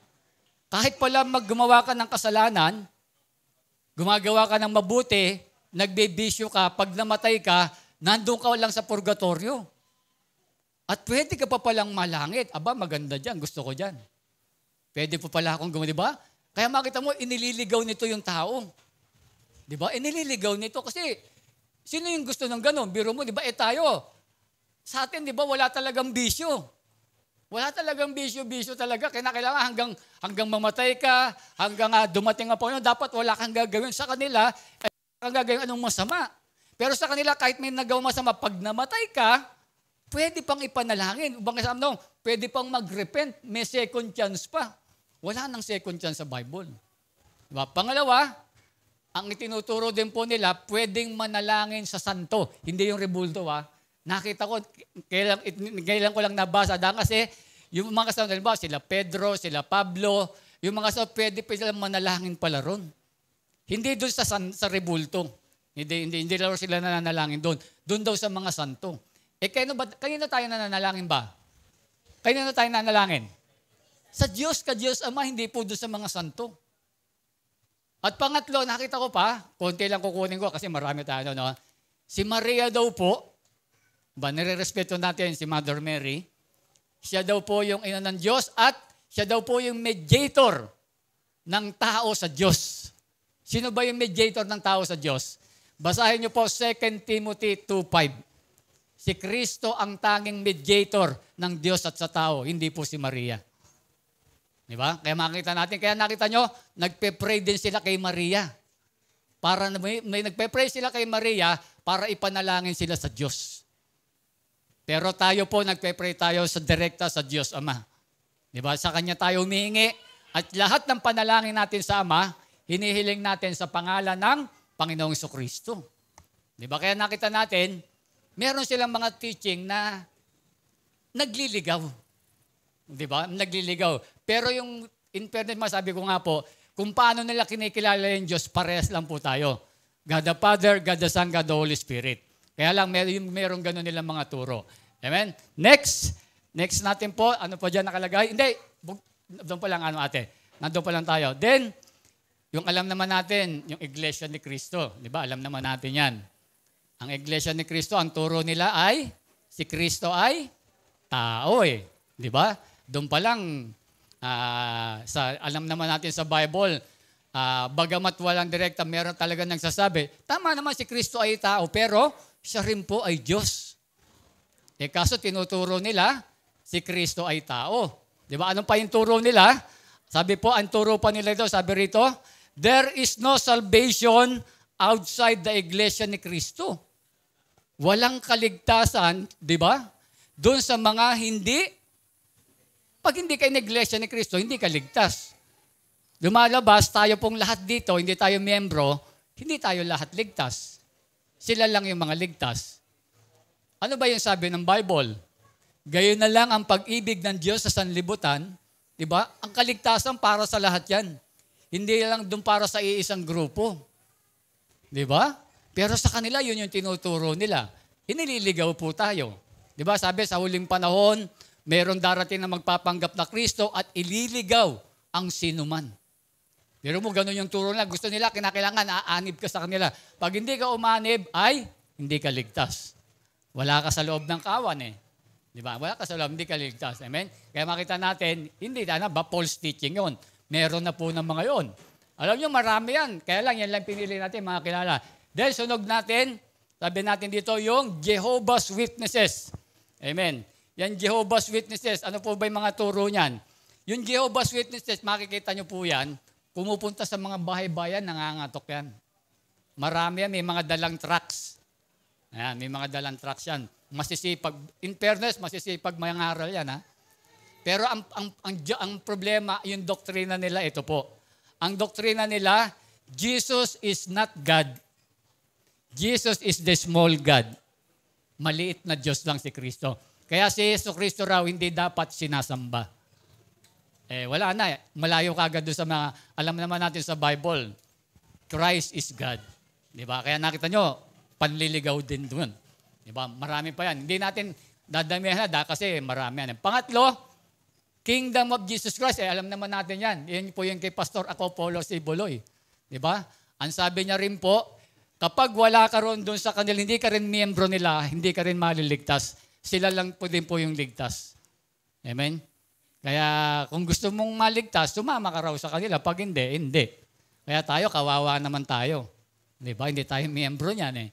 Kahit pala gumawa ka ng kasalanan, gumagawa ka ng mabuti, nagbebisyo ka, pag namatay ka, nandun ka lang sa purgatorio. At pwede ka pa palang malangit. Aba, maganda dyan. Gusto ko dyan. Pwede pa pala akong gumawa, di ba? Kaya makita mo, inililigaw nito yung tao. Di ba? Inililigaw nito kasi sino yung gusto ng ganon? Biro mo, di ba? Tayo. Sa atin, di ba, wala talagang bisyo. Wala talagang bisyo talaga. Kailangan hanggang mamatay ka, hanggang dumating ang Panginoon, dapat wala kang gagawin. Sa kanila, kang gagawin anong masama. Pero sa kanila, kahit may nagawang masama, pag namatay ka, pwede pang ipanalangin. Pwede pang mag-repent. May second chance pa. Wala nang second chance sa Bible. Diba? Pangalawa, ang itinuturo din po nila, pwedeng manalangin sa santo. Hindi yung rebulto Nakita ko, kailan ko lang nabasa. Kasi yung mga kasama, sila Pedro, sila Pablo, yung mga kasama, pwede silang manalangin pala ron. Hindi doon sa rebulto. Hindi lang sila nananalangin doon. Doon daw sa mga santo. Kanino tayo nananalangin ba? Kanino tayo nananalangin? Sa Diyos, ka-Diyos Ama, hindi po doon sa mga santo. At pangatlo, nakita ko pa, konti lang kukunin ko kasi marami tayo. Si Maria daw po, nire-respeto natin si Mother Mary, siya daw po yung ina ng Diyos at siya daw po yung mediator ng tao sa Diyos. Sino ba yung mediator ng tao sa Diyos? Basahin niyo po 2 Timothy 2:5. Si Kristo ang tanging mediator ng Diyos at sa tao, hindi po si Maria. Di ba? Kaya makita natin, kaya nakita nyo, nagpe-pray din sila kay Maria. May nagpe-pray sila kay Maria para ipanalangin sila sa Diyos. Pero tayo po, nagpe-pray tayo direkta sa Diyos Ama. Di ba? Sa Kanya tayo humihingi at lahat ng panalangin natin sa Ama, hinihiling natin sa pangalan ng Panginoong Jesucristo. Di ba? Kaya nakita natin, meron silang mga teaching na nagliligaw. Di ba? Nagliligaw. Pero yung, in fairness, masabi ko nga po, kung paano nila kinikilala yung Diyos, parehas lang po tayo. God the Father, God the Son, God the Holy Spirit. Kaya lang, meron gano'n nilang mga turo. Amen? Next natin po, ano po dyan nakalagay? Hindi, doon pa lang ate. Nandun pa lang tayo. Then, yung alam naman natin, yung Iglesia ni Cristo. Di ba? Alam naman natin yan. Ang Iglesia ni Cristo, ang turo nila ay, si Cristo ay tao Di ba? Doon pa lang, alam naman natin sa Bible, bagamat walang direkta, meron talaga nagsasabi, tama naman si Kristo ay tao, pero siya rin po ay Diyos. Kaso tinuturo nila, si Kristo ay tao. Di ba? Anong pa yung turo nila? Sabi po, ang turo pa nila ito, sabi rito, there is no salvation outside the Iglesia ni Kristo. Walang kaligtasan, di ba? Doon sa mga pag hindi kayo ng Iglesia ni Kristo, hindi ka ligtas. Lumalabas, tayo pong lahat dito, hindi tayo miyembro, hindi tayo lahat ligtas. Sila lang yung mga ligtas. Ano ba yung sabi ng Bible? Gayon na lang ang pag-ibig ng Diyos sa sanlibutan, di ba? Ang kaligtasan para sa lahat yan. Hindi lang doon para sa iisang grupo. Di ba? Pero sa kanila, yun yung tinuturo nila. Inililigaw po tayo. Di ba? Sabi, sa huling panahon, mayroong darating na magpapanggap na Kristo at ililigaw ang sinuman. Pero mo, ganun yung turo nila. Gusto nila, kinakailangan, aanib ka sa kanila. Pag hindi ka umanib, ay hindi ka ligtas. Wala ka sa loob ng kawan Di ba? Wala ka sa loob, hindi ka ligtas. Amen? Kaya makita natin, hindi na ba false teaching yun. Meron na po ng mga yun. Alam nyo, marami yan. Kaya lang, yan lang pinili natin, mga kilala. Dahil sunog natin, sabi natin dito, yung Jehovah's Witnesses. Amen. Yan Jehovah's Witnesses. Ano po ba yung mga turo niyan? Yung Jehovah's Witnesses, makikita nyo po yan, pumupunta sa mga bahay-bayan, nangangatok yan. Marami yan, may mga dalang trucks. Ayan, may mga dalang trucks yan. Masisipag, in fairness, masisipag mangaral yan, ha? Pero ang problema, yung doktrina nila, ito po. Ang doktrina nila, Jesus is not God. Jesus is the small God. Maliit na Diyos lang si Kristo. Kaya si Yesu Kristo raw hindi dapat sinasamba. Wala na. Malayo ka agad doon sa mga, alam naman natin sa Bible, Christ is God. Diba? Kaya nakita nyo, panliligaw din doon. Diba? Marami pa yan. Hindi natin dadamihan na kasi marami yan. Pangatlo, Kingdom of Jesus Christ. Alam naman natin yan. Yan po yung kay Pastor Apollo Sibuloy. Diba? Ang sabi niya rin po, kapag wala ka ron doon sa kanila, hindi ka rin miyembro nila, hindi ka rin maliligtas. Sila lang po din po yung ligtas. Amen? Kaya kung gusto mong maligtas, sumama ka raw sa kanila. Pag hindi, hindi. Kaya tayo, kawawa naman tayo. Diba? Hindi tayo miyembro niyan eh.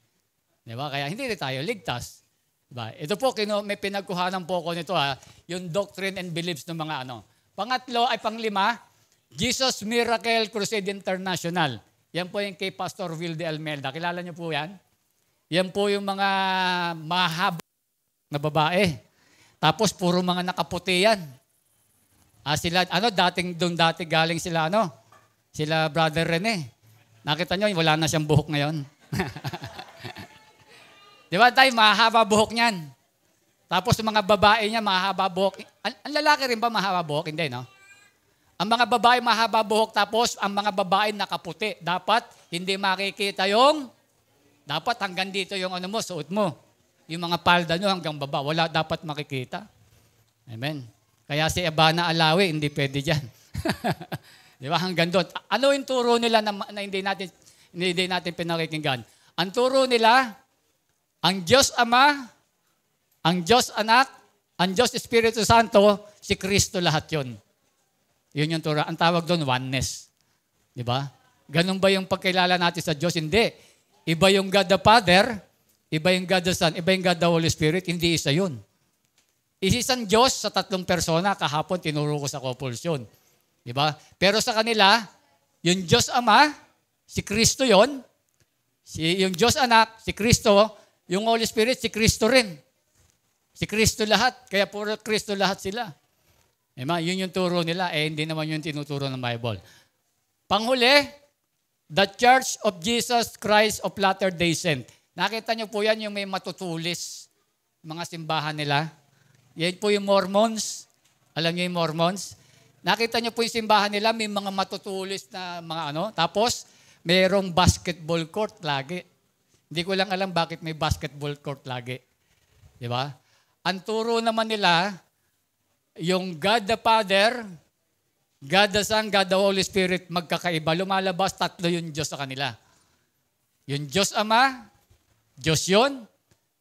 Diba? Kaya hindi tayo ligtas. Diba? Ito po, may pinagkuhanan po ko nito yung doctrine and beliefs ng mga ano. Pangatlo ay panglima, Jesus Miracle Crusade International. Yan po yung kay Pastor Will de Almelda. Kilala niyo po yan? Yan po yung mga mahaba na babae. Tapos puro mga nakaputi yan. Sila, dati galing sila, sila Brother Rene. Nakita niyo, wala na siyang buhok ngayon. Di ba tayo, mahaba buhok niyan. Tapos yung mga babae niya, mahaba buhok. Ang lalaki rin ba mahaba buhok? Hindi, no? Ang mga babae mahaba buhok, tapos ang mga babae nakaputi. Dapat hindi makikita dapat hanggang dito yung suot mo. Yung mga palda nyo hanggang baba. Wala dapat makikita. Amen. Kaya si Abana Alawi, hindi pwede dyan. Di ba? Hanggang doon. Ano yung turo nila na hindi natin pinakikinggan? Ang turo nila, ang Diyos Ama, ang Diyos Anak, ang Diyos Espiritu Santo, si Kristo lahat yun. Yun yung turo. Ang tawag doon, oneness. Di ba? Ganun ba yung pagkilala natin sa Diyos? Hindi. Iba yung God the Father, iba yung God the Son, iba yung God the Holy Spirit, hindi isa yun. Isang Diyos sa tatlong persona, kahapon tinuro ko sa couples yun. Di ba? Pero sa kanila, yung Diyos Ama, si Kristo yun, yung Diyos Anak, si Kristo, yung Holy Spirit, si Kristo rin. Si Kristo lahat. Kaya puro Kristo lahat sila. Yun yung turo nila. Hindi naman yung tinuturo ng Bible. Panghuli, the Church of Jesus Christ of Latter-day Saints. Nakita niyo po yan yung may matutulis. Mga simbahan nila. Yan po yung Mormons. Alam niyo yung Mormons? Nakita niyo po yung simbahan nila, may mga matutulis na mga Tapos, mayroong basketball court lagi. Hindi ko lang alam bakit may basketball court lagi. Di ba? Ang turo naman nila, yung God the Father, God the Son, God the Holy Spirit, magkakaiba. Lumalabas, tatlo yung Diyos sa kanila. Yung Diyos Ama, Diyos yun.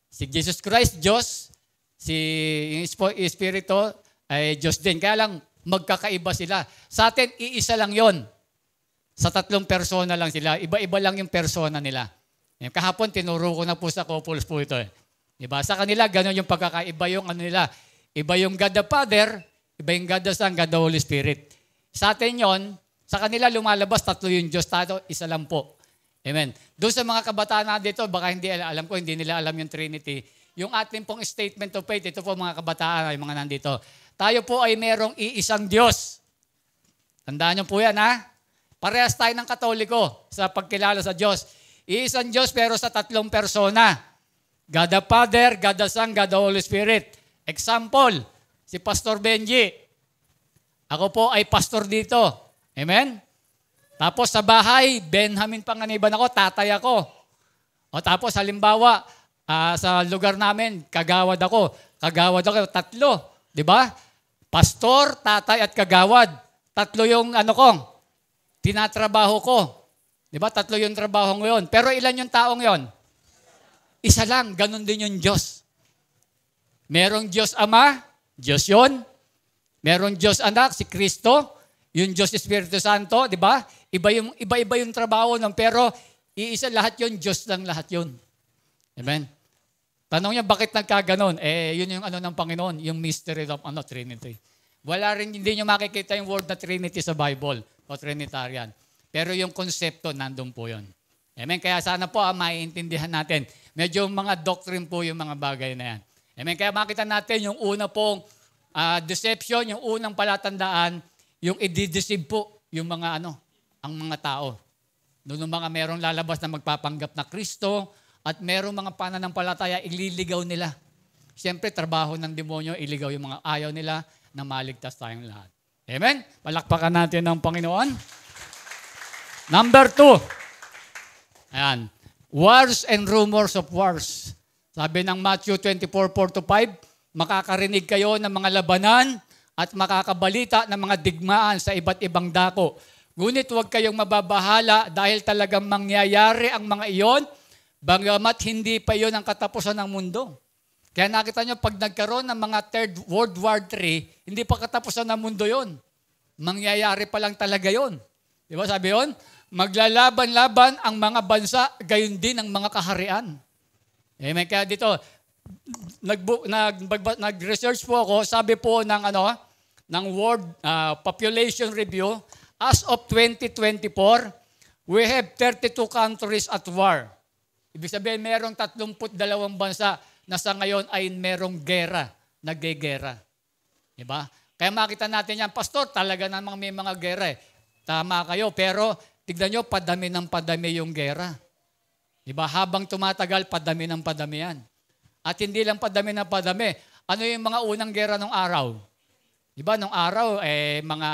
Si Jesus Christ, Diyos. Yung Espiritu, ay Diyos din. Kaya lang, magkakaiba sila. Sa atin, iisa lang yon. Sa tatlong persona lang sila. Iba-iba lang yung persona nila. Kahapon, tinuro ko na po sa couples po ito. Diba? Sa kanila, gano'n yung pagkakaiba yung nila. Iba yung God the Father, iba yung God the Son, God the Holy Spirit. Sa atin yon, sa kanila lumalabas, tatlo yung Diyos, tato, isa lang po. Amen. Doon sa mga kabataan na dito, baka hindi alam ko, hindi nila alam yung Trinity. Yung ating pong statement of faith, ito po mga kabataan, yung mga nandito. Tayo po ay merong iisang Diyos. Tandaan niyo po yan, ha? Parehas tayo ng Katoliko sa pagkilala sa Diyos. Iisang Diyos pero sa tatlong persona. God the Father, God the Son, God the Holy Spirit. Example, si Pastor Benji. Ako po ay pastor dito. Amen? Tapos sa bahay, Benjamin Panganiban ako, tatay ako. O tapos halimbawa, sa lugar namin, kagawad ako. Kagawad ako, tatlo. Di ba? Pastor, tatay at kagawad. Tatlo yung tinatrabaho ko. Di ba? Tatlo yung trabaho ngayon. Pero ilan yung taong yon? Isa lang. Ganon din yung Diyos. Merong Diyos Ama, Diyos yon. Merong Diyos Anak, si Kristo. Yung Diyos Espiritu Santo, di ba? Iba-iba yung trabaho ng pero iisa lahat yun, Diyos lang lahat yun. Amen? Tanong niya, bakit nagkaganon? Yun yung ng Panginoon, yung mystery of Trinity. Wala rin, hindi nyo makikita yung word na Trinity sa Bible o Trinitarian. Pero yung konsepto, nandun po yun. Amen? Kaya sana po maiintindihan natin. Medyo mga doctrine po yung mga bagay na yan. Amen? Kaya makita natin yung una pong deception, yung unang palatandaan, yung i-deceive po yung mga ang mga tao. Noong mga merong lalabas na magpapanggap na Kristo at merong mga pananampalataya, ililigaw nila. Siyempre, trabaho ng demonyo, iligaw yung mga ayaw nila na maligtas tayong lahat. Amen? Palakpakan natin ng Panginoon. Number 2. Ayan. Wars and rumors of wars. Sabi ng Matthew 24:4-5, makakarinig kayo ng mga labanan at makakabalita ng mga digmaan sa iba't ibang dako. Ngunit huwag kayong mababahala dahil talagang mangyayari ang mga iyon, bagamat hindi pa iyon ang katapusan ng mundo. Kaya nakita nyo, pag nagkaroon ng mga Third World War III, hindi pa katapusan ng mundo yon. Mangyayari pa lang talaga yon. Di ba sabi yon? Maglalaban-laban ang mga bansa, gayon din ang mga kaharian. Amen. Kaya dito, nag-research po ako, sabi po ng World Population Review, as of 2024, we have 32 countries at war. Ibig sabihin, merong 32 bansa na sa ngayon ay merong gera, naggegera. Diba? Kaya makita natin yan, Pastor, talaga namang may mga gera eh. Tama kayo, pero tignan nyo, padami ng padami yung gera. Diba? Habang tumatagal, padami ng padami yan. At hindi lang padami ng padami. Ano yung mga unang gera ng araw? Diba? Nung araw, mga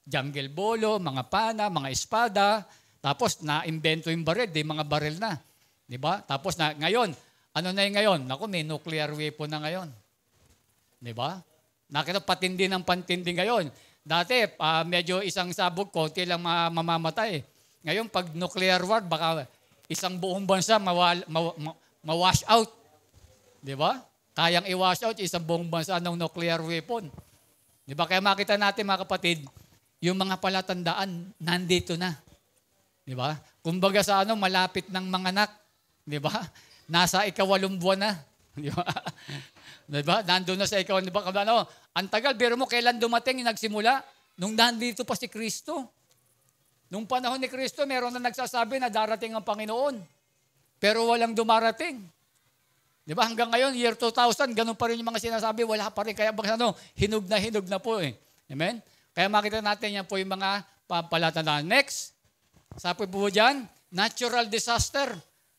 jungle bolo, mga pana, mga espada, tapos na-invento yung baril, mga baril na. Diba? Tapos ngayon, ano na yung ngayon? Naku, may nuclear weapon na ngayon. Diba? Nakita patindi ng pantindi ngayon. Dati, medyo isang sabog, konti lang mamamatay. Ngayon, pag nuclear war, baka isang buong bansa ma-wash out. Diba? Kayang i-wash out isang buong bansa ng nuclear weapon. Diba? Kaya makita natin, mga kapatid, yung mga palatandaan, nandito na. Diba? Kumbaga sa malapit ng mga anak. Diba? Nasa 8 buwan na. Diba? Diba? Nandun na sa ikaw. Diba? Ang tagal, biro mo, kailan dumating yung nagsimula? Nung nandito pa si Kristo. Nung panahon ni Kristo, meron na nagsasabi na darating ang Panginoon. Pero walang dumarating. Diba? Hanggang ngayon, year 2000, ganun pa rin yung mga sinasabi, wala pa rin. Kaya hinog na po eh. Amen? Kaya makita natin yan po yung mga palatandaan. Next, sabi po dyan, natural disaster.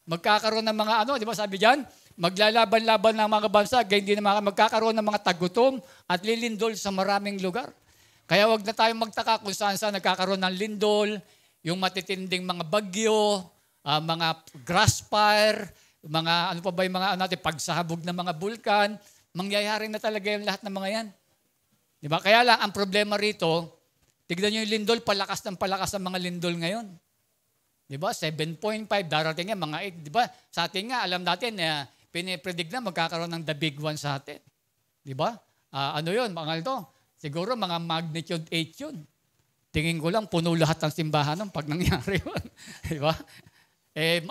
Magkakaroon ng mga di ba sabi dyan? Maglalaban-laban ng mga bansa, ganyan din magkakaroon ng mga tagutom at lilindol sa maraming lugar. Kaya wag na tayong magtaka kung saan nagkakaroon ng lindol, yung matitinding mga bagyo, mga grass fire, mga pa ba yung mga pagsabog ng mga bulkan, mangyayari na talaga yung lahat ng mga yan. Di ba? Kaya lang, ang problema rito, tignan nyo yung lindol, palakas ng palakas ang mga lindol ngayon. Di ba? 7.5, darating nga, mga 8. Di ba? Sa atin nga, alam natin, pinipredict na magkakaroon ng the big one sa atin. Di ba? Ano yun? Mga ito, siguro mga magnitude 8 yun. Tingin ko lang, puno lahat ng simbahan ng pag nangyari yun. Di ba?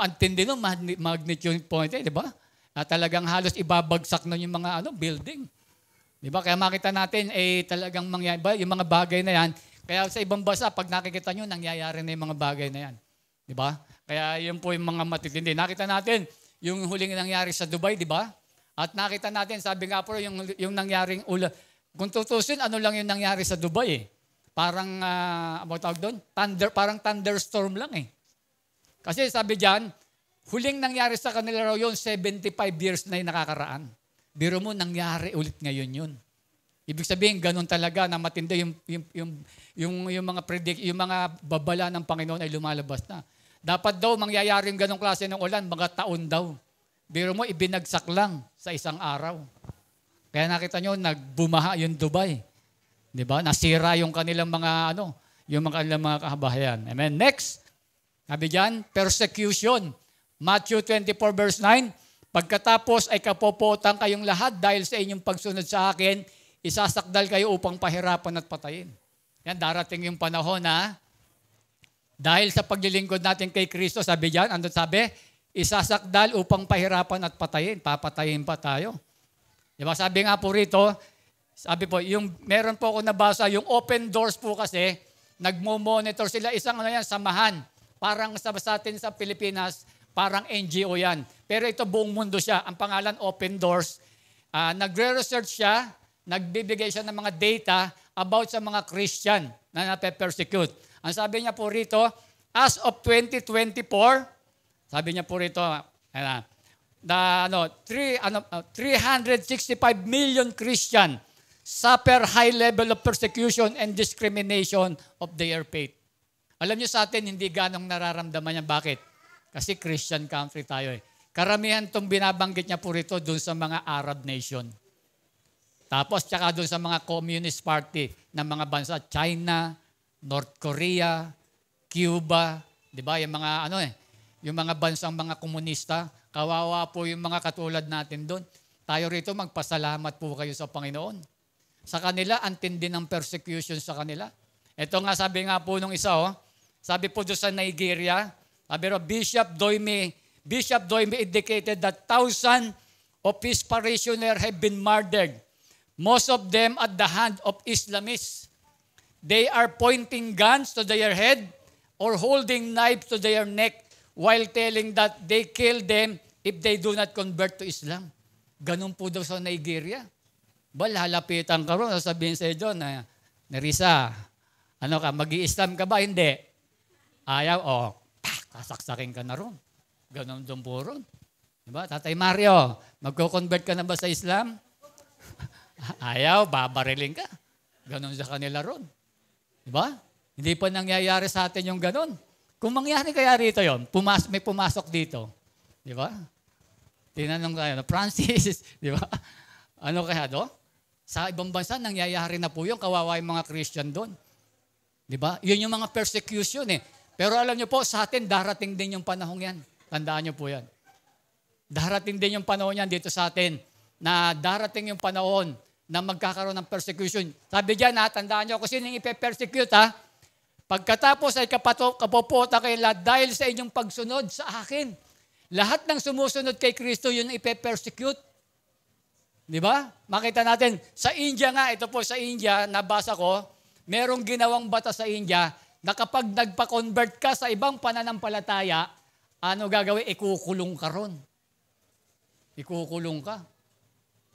Antindi nun, magnitude point, di ba? Talagang halos ibabagsak na yung mga building. Di ba? Kaya makita natin, talagang mangyayari, yung mga bagay na yan. Kaya sa ibang bansa, pag nakikita nyo, nangyayari na yung mga bagay na yan. Di ba? Kaya yun po yung mga matitindi. Nakita natin yung huling nangyari sa Dubai, di ba? At nakita natin, sabi nga po, yung nangyaring ulan. Kung tutusin, ano lang yung nangyari sa Dubai eh. Parang, tawag doon? Parang thunderstorm lang eh. Kasi sabi dyan, huling nangyari sa kanila raw yun, 75 years na yung nakakaraan. Biro mo, nangyari ulit ngayon yun. Ibig sabihin, ganun talaga na matindi yung mga babala ng Panginoon ay lumalabas na. Dapat daw mangyayari yung ganung klase ng ulan, mga taon daw. Biro mo, ibinagsak lang sa isang araw. Kaya nakita nyo, nagbumaha yung Dubai. Di ba? Nasira yung kanilang mga, yung kanilang mga kahabayan. Amen. Next, sabi dyan, persecution. Matthew 24 verse 9, pagkatapos ay kapopotan kayong lahat dahil sa inyong pagsunod sa akin, isasakdal kayo upang pahirapan at patayin. Yan, darating yung panahon na dahil sa paglilingkod natin kay Kristo, sabi diyan, ano sabi? Isasakdal upang pahirapan at patayin. Papatayin pa tayo. Diba? Sabi nga po rito, sabi po, meron po ako nabasa, yung open doors po kasi, nagmo-monitor sila, isang samahan. Parang sa atin sa Pilipinas, parang NGO yan. Pero ito buong mundo siya. Ang pangalan, Open Doors. Nagre-research siya, nagbibigay siya ng mga data about sa mga Christian na nape-persecute. Ang sabi niya po rito, as of 2024, sabi niya po rito, 365 million Christian suffer high level of persecution and discrimination of their faith. Alam niyo sa atin, hindi ganong nararamdaman niya. Bakit? Kasi Christian country tayo eh. Karamihan itong binabanggit niya po rito dun sa mga Arab nation. Tapos tsaka dun sa mga communist party ng mga bansa, China, North Korea, Cuba, di ba? Yung mga yung mga bansang mga komunista, kawawa po yung mga katulad natin doon. Tayo rito magpasalamat po kayo sa Panginoon. Sa kanila, ang tindi ng persecution sa kanila. Ito nga sabi nga po nung isa, sabi po doon sa Nigeria, sabi ro, Bishop Doime indicated that thousands of his parishioners have been murdered. Most of them at the hand of Islamists. They are pointing guns to their head or holding knives to their neck while telling that they kill them if they do not convert to Islam. Ganun po daw sa Nigeria. Lalapitan ka ron, sabihin sa iyo, Nerissa, mag-i-Islam ka ba? Hindi. Ayaw, kasaksakin ka na ron. Ganun doon po ron. Diba? Tatay Mario, magko-convert ka na ba sa Islam? Ayaw, babariling ka. Ganun sa kanila ron. Diba? Hindi pa nangyayari sa atin yung ganun. Kung mangyari kaya rito yun, may pumasok dito. Diba? Tinanong tayo, Francis, diba? Ano kaya do? Sa ibang bansa, nangyayari na po yun. Kawawa yung mga Christian doon. Diba? Yun yung mga persecution eh. Pero alam nyo po, sa atin, darating din yung panahon yan. Tandaan nyo po yan. Darating din yung panahon yan dito sa atin na darating yung panahon na magkakaroon ng persecution. Sabi dyan, tandaan nyo, kung sinong ipe-persecute, pagkatapos ay kapupota kayo lahat dahil sa inyong pagsunod sa akin. Lahat ng sumusunod kay Kristo, yun ipe-persecute. Di ba? Makita natin, sa India nga, ito po sa India, nabasa ko, merong ginawang batas sa India na kapag nagpa-convert ka sa ibang pananampalataya, ano gagawin? Ikukulong ka ron. Ikukulong ka.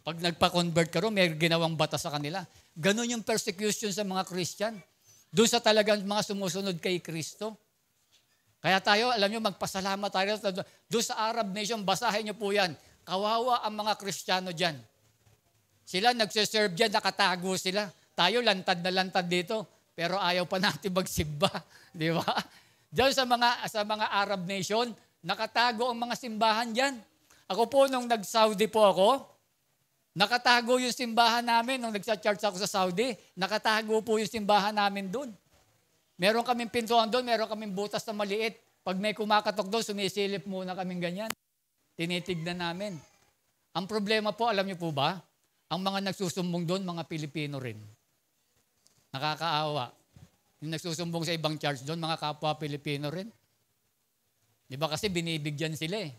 Pag nagpa-convert ka ron, may ginawang batas sa kanila. Ganon yung persecution sa mga Christian. Doon sa talagang mga sumusunod kay Kristo. Kaya tayo, alam nyo, magpasalamat tayo. Doon sa Arab nation, basahin nyo po yan. Kawawa ang mga Kristiyano dyan. Sila nagsiserve dyan, nakatago sila. Tayo lantad na lantad dito, pero ayaw pa natin magsimba. Di ba? Diyan sa mga Arab nation, nakatago ang mga simbahan dyan. Ako po, nung nag-Saudi po ako, nakatago yung simbahan namin. Nung nagsa-church ako sa Saudi, nakatago po yung simbahan namin doon. Meron kaming pintuan doon, meron kaming butas na maliit. Pag may kumakatok doon, sumisilip muna kaming ganyan. Tinitignan namin. Ang problema po, alam niyo po ba? Ang mga nagsusumbong doon, mga Pilipino rin. Nakakaawa. Yung nagsusumbong sa ibang church doon, mga kapwa Pilipino rin. Di ba? Kasi binibigyan sila eh.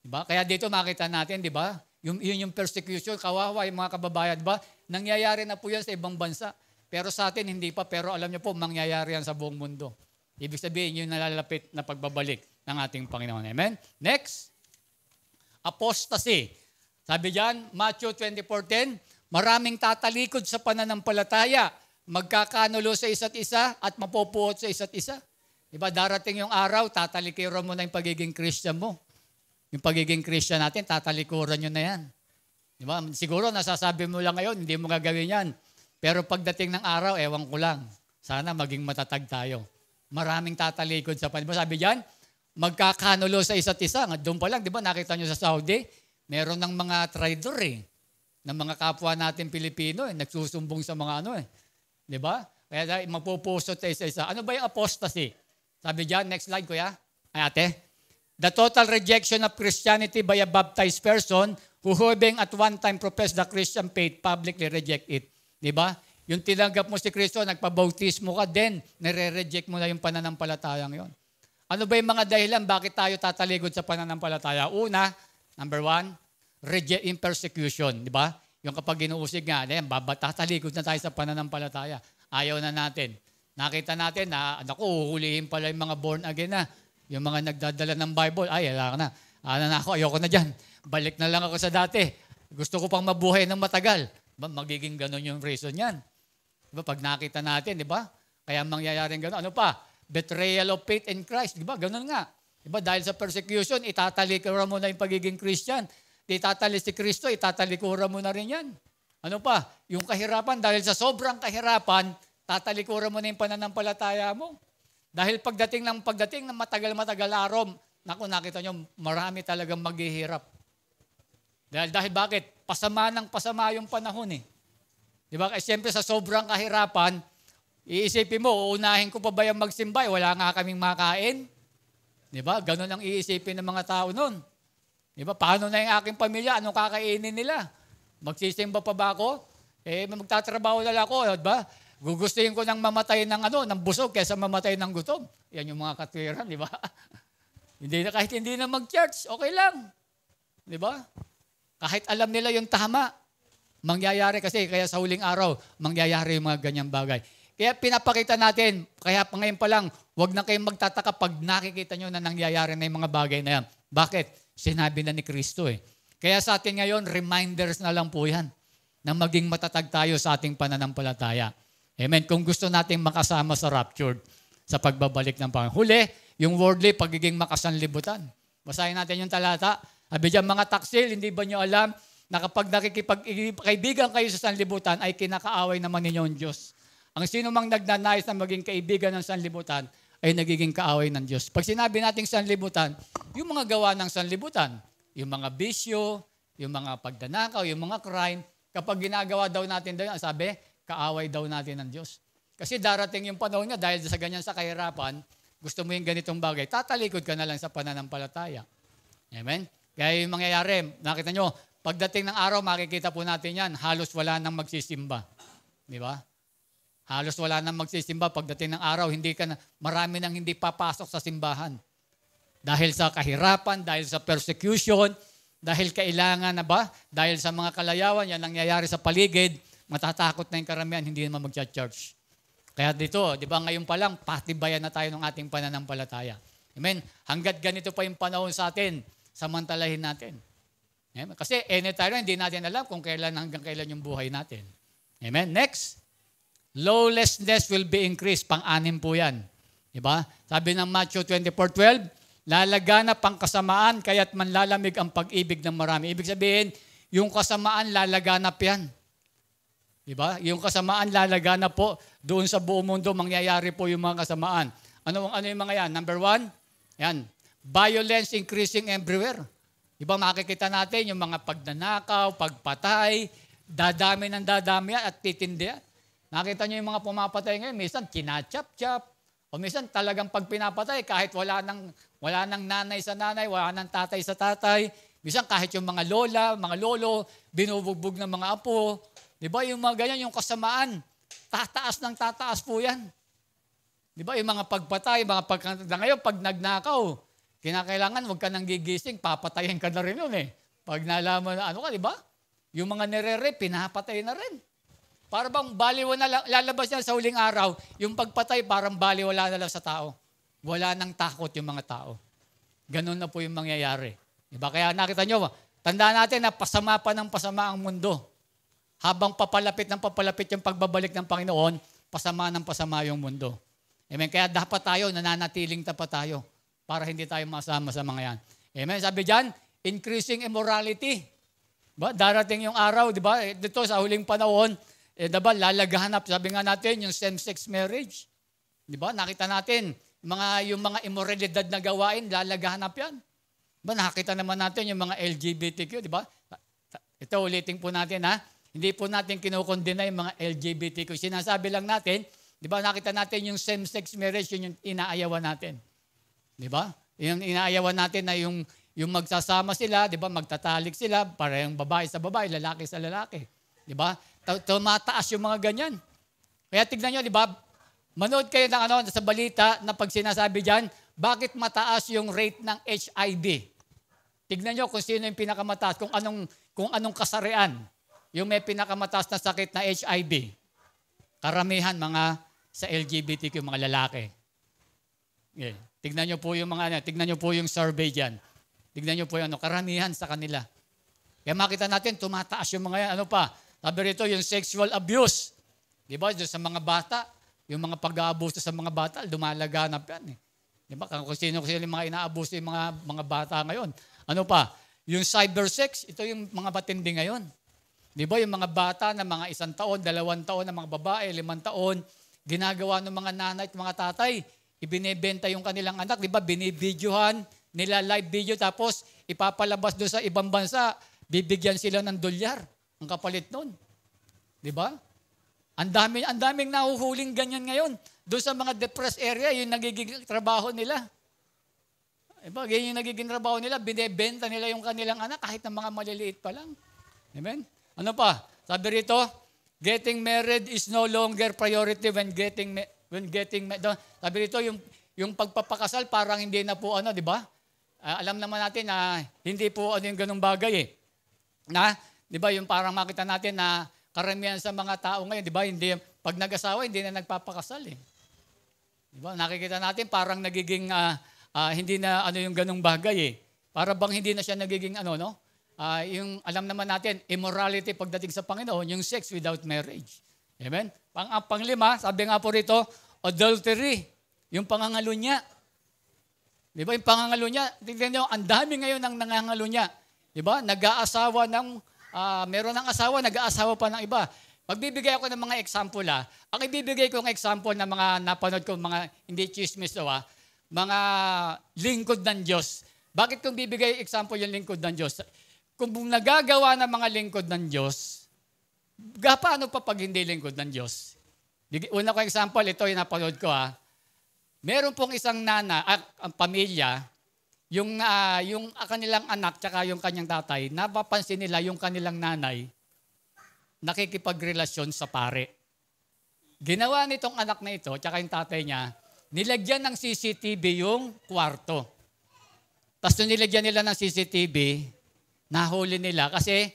Di ba? Kaya dito makita natin, di ba? Yun yung persecution, kawawa yung mga kababayan, di ba? Nangyayari na po yan sa ibang bansa. Pero sa atin, hindi pa. Pero alam niyo po, mangyayari yan sa buong mundo. Ibig sabihin, yung nalalapit na pagbabalik ng ating Panginoon. Amen? Next. Apostasy. Sabi diyan, Matthew 24:10, maraming tatalikod sa pananampalataya, magkakanulo sa isa't isa at mapupuot sa isa't isa. Diba, darating yung araw, tatalikuran mo na yung pagiging Christian mo. Yung pagiging Christian natin, tatalikuran nyo na yan. Diba? Siguro nasasabi mo lang ngayon, hindi mo gagawin yan. Pero pagdating ng araw, ewan ko lang. Sana maging matatag tayo. Maraming tatalikod sa pananampalataya. Sabi diyan, magkakanulo sa isa't isa. Doon pa lang, di ba, nakita nyo sa Saudi, meron ng mga traidor ng mga kapwa natin Pilipino nagsusumbong sa mga di ba? Kaya mapupusot sa isa-isa. Ano ba yung apostasy? Sabi diyan, next slide kuya. Ay ate. The total rejection of Christianity by a baptized person who having at one time professed the Christian faith publicly reject it. Di ba? Yung tinanggap mo si Kristo, nagpabautismo ka, then nire-reject mo na yung pananampalatayang yon. Ano ba yung mga dahilan bakit tayo tatalikod sa pananampalataya? Una, number 1, reject in persecution, di ba? Yung kapag ginuusig nga, tatalikod na tayo sa pananampalataya. Ayaw na natin. Nakita natin na, huhulihin pala yung mga born again na. Yung mga nagdadala ng Bible, wala na. Ayoko na dyan. Balik na lang ako sa dati. Gusto ko pang mabuhay ng matagal. Magiging ganun yung reason yan. Diba? Pag nakita natin, di ba? Kaya mangyayaring ganun. Ano pa? Betrayal of faith in Christ. Di ba? Ganun nga. Di ba? Dahil sa persecution, itatalikuran mo na yung pagiging Christian. Itatali si Kristo, itatalikuran mo na rin yan. Ano pa? Yung kahirapan, dahil sa sobrang kahirapan, tatalikuran mo na yung pananampalataya mo. Dahil pagdating ng matagal-matagal araw, nakita nyo, marami talagang maghihirap. Dahil bakit? Pasama ng pasama yung panahon eh. Di ba? Kasi siyempre sa sobrang kahirapan, iisipin mo, uunahin ko pa ba yung magsimba? Wala nga kaming makain. Di ba? Ganun ang iisipin ng mga tao nun. Di ba? Paano na yung aking pamilya? Anong kakainin nila? Magsisimba pa ba ako? Magtatrabaho na lang ako. Di ba? Gugustuhin ko nang mamatay ng busog kaysa mamatay ng gutom. Yan yung mga katwiran, di ba? Kahit hindi na mag-church, okay lang. Di ba? Kahit alam nila yung tama, mangyayari kasi, kaya sa huling araw, mangyayari yung mga ganyang bagay. Kaya pinapakita natin, kaya ngayon pa lang, huwag na kayong magtataka pag nakikita nyo na nangyayari na yung mga bagay na yan. Bakit? Sinabi na ni Kristo eh. Kaya sa atin ngayon, reminders na lang po yan na maging matatag tayo sa ating pananampalataya. Amen. Kung gusto nating makasama sa raptured, sa pagbabalik ng Panginoon. Huli, yung worldly, pagiging makasanlibutan. Basahin natin yung talata. Sabi dyan, mga taksil, hindi ba nyo alam na kapag nakikipag-kaibigan kayo sa sanlibutan, ay kinakaaway naman ninyo ang Diyos. Ang sino mang nagnanais na maging kaibigan ng sanlibutan, ay nagiging kaaway ng Diyos. Pag sinabi nating sanlibutan, yung mga gawa ng sanlibutan, yung mga bisyo, yung mga pagdanakaw, yung mga crime, kapag ginagawa daw natin daw, sabi, kaaway daw natin ng Diyos. Kasi darating yung panahon nga, dahil sa ganyan sa kahirapan, gusto mo yung ganitong bagay, tatalikod ka na lang sa pananampalataya. Amen? Kaya yung mangyayari, nakita nyo, pagdating ng araw, makikita po natin yan, halos wala nang magsisimba. Di ba? Halos wala nang magsisimba. Pagdating ng araw, marami nang hindi papasok sa simbahan. Dahil sa kahirapan, dahil sa persecution, dahil kailangan na ba, dahil sa mga kalayawan, yan nangyayari sa paligid, matatakot na yung karamihan, hindi naman mag-church. Kaya dito, di ba ngayon pa lang, patibayan na tayo ng ating pananampalataya. Amen? Hanggat ganito pa yung panahon sa atin, samantalahin natin. Amen? Kasi anytime, hindi natin alam kung hanggang kailan yung buhay natin. Amen? Next, lawlessness will be increased. Pang-anim po yan. Diba? Sabi ng Matthew 24:12, lalaganap ang kasamaan, kaya't manlalamig ang pag-ibig ng marami. Ibig sabihin, yung kasamaan, lalaganap yan. Diba? Yung kasamaan, lalaganap po. Doon sa buong mundo, mangyayari po yung mga kasamaan. Ano yung mga yan? Number 1, yan. Violence increasing everywhere. Diba makikita natin yung mga pagnanakaw, pagpatay, dadami at titindi yan. Nakita nyo yung mga pumapatay ngayon, minsan kinachap-chap, o minsan talagang pag pinapatay, kahit wala nang nanay sa nanay, wala nang tatay sa tatay, minsan kahit yung mga lola, mga lolo, binubugbog ng mga apo, di ba yung mga ganyan, yung kasamaan, tataas po yan. Di ba yung mga pagpatay, ngayon pag nagnakaw, kinakailangan huwag ka nang gigising, papatayin ka na rin yun eh. Pag nalaman na di ba? Yung mga nire-rape, pinapatay na rin. Para bang baliwala na lalabas niya sa huling araw, yung pagpatay parang baliwala na lang sa tao. Wala nang takot yung mga tao. Ganun na po yung mangyayari. Diba? Kaya nakita nyo, tandaan natin na pasama pa ng pasama ang mundo. Habang papalapit yung pagbabalik ng Panginoon, pasama ng pasama yung mundo. Amen? Kaya dapat tayo, nananatiling tapat tayo para hindi tayo masama sa mga yan. Amen? Sabi dyan, increasing immorality. Diba? Darating yung araw, diba? Dito sa huling panahon, diba, lalaghanap, sabi nga natin, yung same-sex marriage. Diba? Nakita natin, yung mga immoralidad na gawain, lalaghanap yan. Diba? Nakita naman natin yung mga LGBTQ, diba? Ito, ulitin po natin, ha? Hindi po natin kinukondena yung mga LGBTQ. Sinasabi lang natin, diba, nakita natin yung same-sex marriage, yun yung inaayawan natin. Diba? Yung inaayawan natin na yung magsasama sila, diba, magtatalik sila, parehong babae sa babae, lalaki sa lalaki. Diba? Tumataas yung mga ganyan. Kaya tignan nyo, di ba? Manood kayo ng sa balita na pag sinasabi dyan, bakit mataas yung rate ng HIV? Tignan nyo kung sino yung pinakamataas, kung anong kasarian yung may pinakamataas na sakit na HIV. Karamihan mga sa LGBTQ, mga lalaki. Yeah. Tignan nyo po yung tignan nyo po yung survey dyan. Tignan nyo po yung karamihan sa kanila. Kaya makita natin, tumataas yung mga yan. Sabi rito, yung sexual abuse. Di ba? Sa mga bata, yung mga pag-aabuso sa mga bata, lumalaganap yan. Di ba? Kung sino yung mga inaabuso yung mga bata ngayon. Yung cybersex, ito yung mga batindi ngayon. Di ba? Yung mga bata na mga 1 taon, 2 taon na mga babae, 5 taon, ginagawa ng mga nanay at mga tatay, ibinebenta yung kanilang anak, di ba? Binibidyohan nila live video, tapos ipapalabas doon sa ibang bansa, bibigyan sila ng $1 ang kapalit nun. Di ba? Ang daming nahuhuling ganyan ngayon. Doon sa mga depressed area, yung nagiging trabaho nila. Diba? Yan yung nagiging trabaho nila, binebenta nila yung kanilang anak kahit ng mga maliliit pa lang. Amen? Ano pa? Sabi rito, getting married is no longer priority when getting sabi rito, yung pagpapakasal parang hindi na po di ba? Alam naman natin na hindi po yung ganung bagay eh. Di ba, yung parang makita natin na karamihan sa mga tao ngayon, di ba, pag nag-asawa, hindi na nagpapakasal eh. Di ba? Nakikita natin parang nagiging hindi na yung ganung bagay eh. Para bang hindi na siya nagiging yung alam naman natin, immorality pagdating sa Panginoon, yung sex without marriage. Amen? Panglima, sabi nga po rito, adultery, yung pangangalunya. Di ba, yung pangangalunya, tignan nyo, ang dami ngayon ng nangangalunya. Di ba, nag-aasawa meron ng asawa, nag-aasawa pa ng iba. Magbibigay ako ng mga example Ang ibibigay kong example na mga napanood ko, mga hindi chismis mga lingkod ng Diyos. Bakit kung bibigay example yung lingkod ng Diyos? Kung nagagawa ng mga lingkod ng Diyos, paano pa pag hindi lingkod ng Diyos? Una ko example, ito yung napanood ko Meron pong isang ang pamilya, yung kanilang anak tsaka yung kanyang tatay, napapansin nila yung kanilang nanay nakikipagrelasyon sa pare. Ginawa nitong anak na ito tsaka yung tatay niya, nilagyan ng CCTV yung kwarto. Tapos nung nilagyan nila ng CCTV, nahuli nila kasi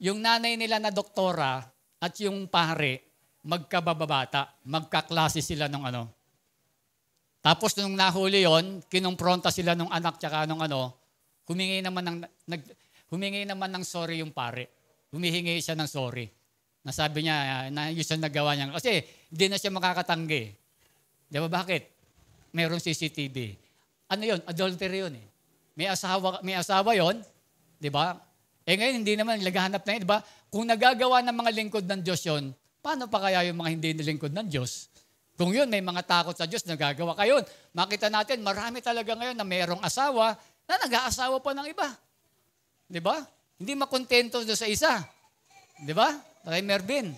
yung nanay nila na doktora at yung pare, magkababata, magkaklase sila nung Tapos nung nahuli yon, kinumpronta sila nung anak tsaka nung humingi naman ng sorry yung pare. Humihingi siya ng sorry. Nasabi niya na yun siya nagawa niya. Kasi hindi na siya makakatanggi. Di ba bakit? Merong CCTV. Ano yun? Adultery yun eh. May asawa yon, di ba? Ngayon hindi naman naghahanap na yun, di ba? Kung nagagawa ng mga lingkod ng Diyos yun, paano pa kaya yung mga hindi nilingkod ng Diyos? Kung yun, may mga takot sa Diyos, nagagawa kayo. Makita natin, marami talaga ngayon na mayroong asawa na nag-aasawa pa ng iba. Di ba? Hindi makontento doon sa isa. Di ba? Kay Mervin.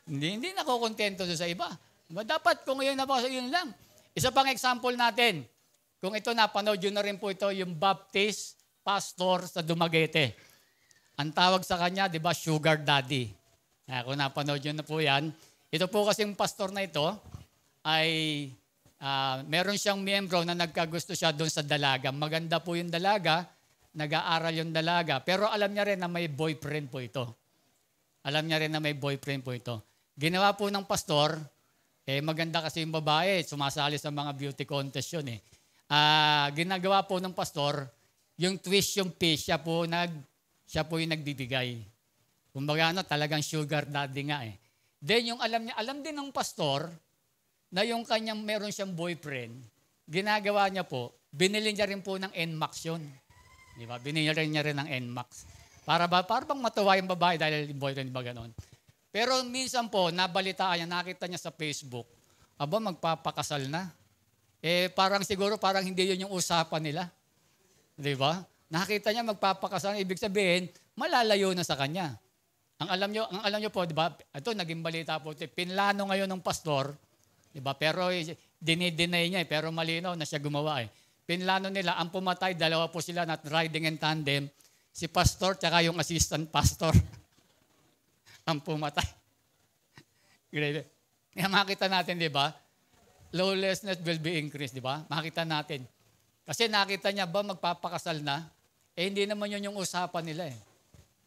Hindi nakokontento doon sa iba. Diba? Dapat kung yun lang. Isa pang example natin. Kung ito napanood yun na rin po ito, yung Baptist pastor sa Dumaguete. Ang tawag sa kanya, di ba, Sugar Daddy. Kung napanood yun na po yan. Ito po kasing pastor na ito, ay meron siyang miyembro na nagkagusto siya doon sa dalaga. Maganda po yung dalaga, nag-aaral yung dalaga, pero alam niya rin na may boyfriend po ito. Ginawa po ng pastor, maganda kasi yung babae, sumasali sa mga beauty contest yun eh. Ginagawa po ng pastor, yung twist yung fish, siya po yung nagbibigay. Kumbaga talagang sugar daddy nga eh. Then yung alam din ng pastor, na yung kanyang meron siyang boyfriend, ginagawa niya po, binili niya rin po ng NMAX yun. Di ba? Binili niya rin ng NMAX. Para bang matuwa yung babae dahil yung boyfriend ba ganon. Pero minsan po, nabalitaan niya, nakita niya sa Facebook, magpapakasal na. Parang hindi yun yung usapan nila. Di ba? Nakita niya magpapakasal, ibig sabihin, malalayo na sa kanya. Ang alam niyo po, di ba? Ito, naging balita po, pinlano ngayon ng pastor, diba? Pero dinideny niya pero malinaw na siya gumawa eh. Pinlano nila, ang pumatay, 2 po sila na riding in tandem, si pastor tsaka yung assistant pastor. Ang pumatay. Kaya makita natin, di ba? Lawlessness will be increased, di ba? Makita natin. Kasi nakita niya ba magpapakasal na? Hindi naman yun yung usapan nila eh.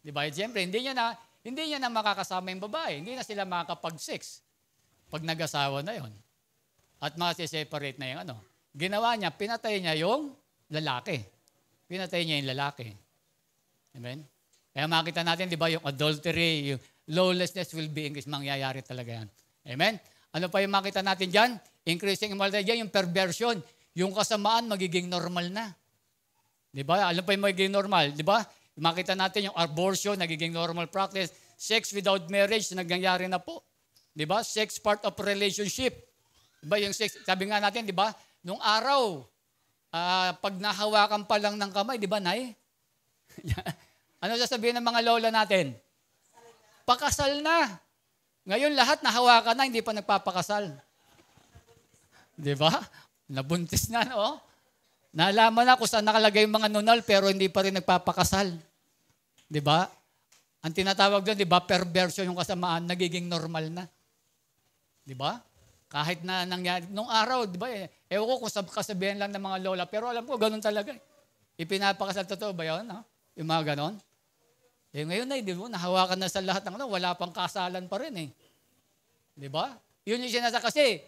Di ba? Siyempre, hindi niya na makakasama yung babae. Hindi na sila makakapag-sex pag nag-asawa na yon. At masi-separate na yung ano. Ginawa niya, pinatay niya yung lalaki. Pinatay niya yung lalaki. Amen? Kaya makita natin, di ba, yung adultery, yung lawlessness will be increased. Mangyayari talaga yan. Amen? Ano pa yung makita natin dyan? Increasing immorality dyan, yung perversion. Yung kasamaan, magiging normal na. Di ba? Alam pa yung magiging normal. Di ba? Makita natin yung abortion, nagiging normal practice. Sex without marriage, nagyayari na po. Di ba? Sex part of relationship. Di ba? Yung sex, sabi nga natin, di ba? Nung araw, pag nahawakan pa lang ng kamay, di ba, Nay? Ano sasabihin ng mga lola natin? Pakasal na. Ngayon lahat nahawakan na, hindi pa nagpapakasal. Di ba? Nabuntis na, no? Nalaman na kung saan nakalagay yung mga nunal pero hindi pa rin nagpapakasal. Di ba? Ang tinatawag doon, di ba, perversion yung kasamaan, nagiging normal na. Di ba? Kahit na nangyari, nung araw, di ba, ewan ko kung kasabihan lang ng mga lola, pero alam ko, ganun talaga. Ipinapakasal, totoo ba yun? No? Yung mga ganon. Ngayon di ba, nahawakan na sa lahat ng wala pang kasalan pa rin eh. Di ba? Yun yung sinasa kasi,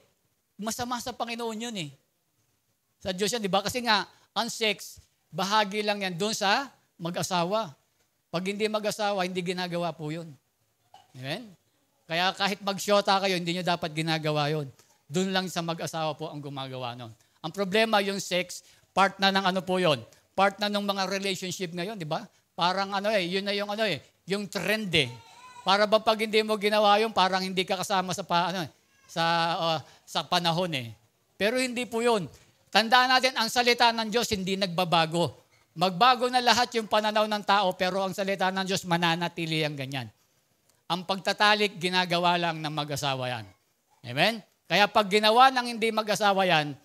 masama sa Panginoon yun eh. Sa Diyos yan, di ba? Kasi nga, ang sex, bahagi lang yan doon sa mag-asawa. Pag hindi mag-asawa, hindi ginagawa po yun. Amen? Kaya kahit mag-shota kayo, hindi nyo dapat ginagawa yun. Doon lang sa mag-asawa po ang gumagawa nun. Ang problema, yung sex, part na ng ano po yun. Part na ng mga relationship ngayon, di ba? Parang yun na yung yung trend eh. Para ba pag hindi mo ginawa yun, parang hindi ka kasama sa panahon eh. Pero hindi po yun. Tandaan natin, ang salita ng Diyos hindi nagbabago. Magbago na lahat yung pananaw ng tao, pero ang salita ng Diyos mananatili ang ganyan. Ang pagtatalik, ginagawa lang ng mag-asawa yan. Amen? Kaya pag ginawa ng hindi mag-asawa yan,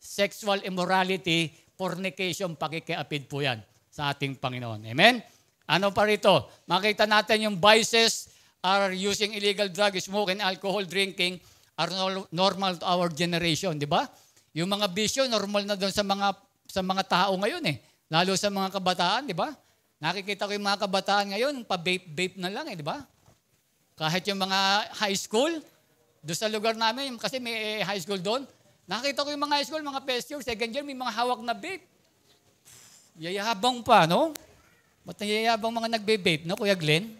sexual immorality, fornication, pakikiapid po yan sa ating Panginoon. Amen? Ano pa rito? Makita natin yung vices are using illegal drugs, smoking, alcohol, drinking, are normal to our generation, di ba? Yung mga bisyo, normal na doon sa mga tao ngayon eh. Lalo sa mga kabataan, di ba? Nakikita ko yung mga kabataan ngayon, pa-vape na lang eh, di ba? Kahit yung mga high school, doon sa lugar namin, kasi may high school doon, nakita ko yung mga high school, mga first year, second year, may mga hawak na vape. Yayabang pa, no? Ba't nayayabang mga nagbe-vape, no, Kuya Glenn?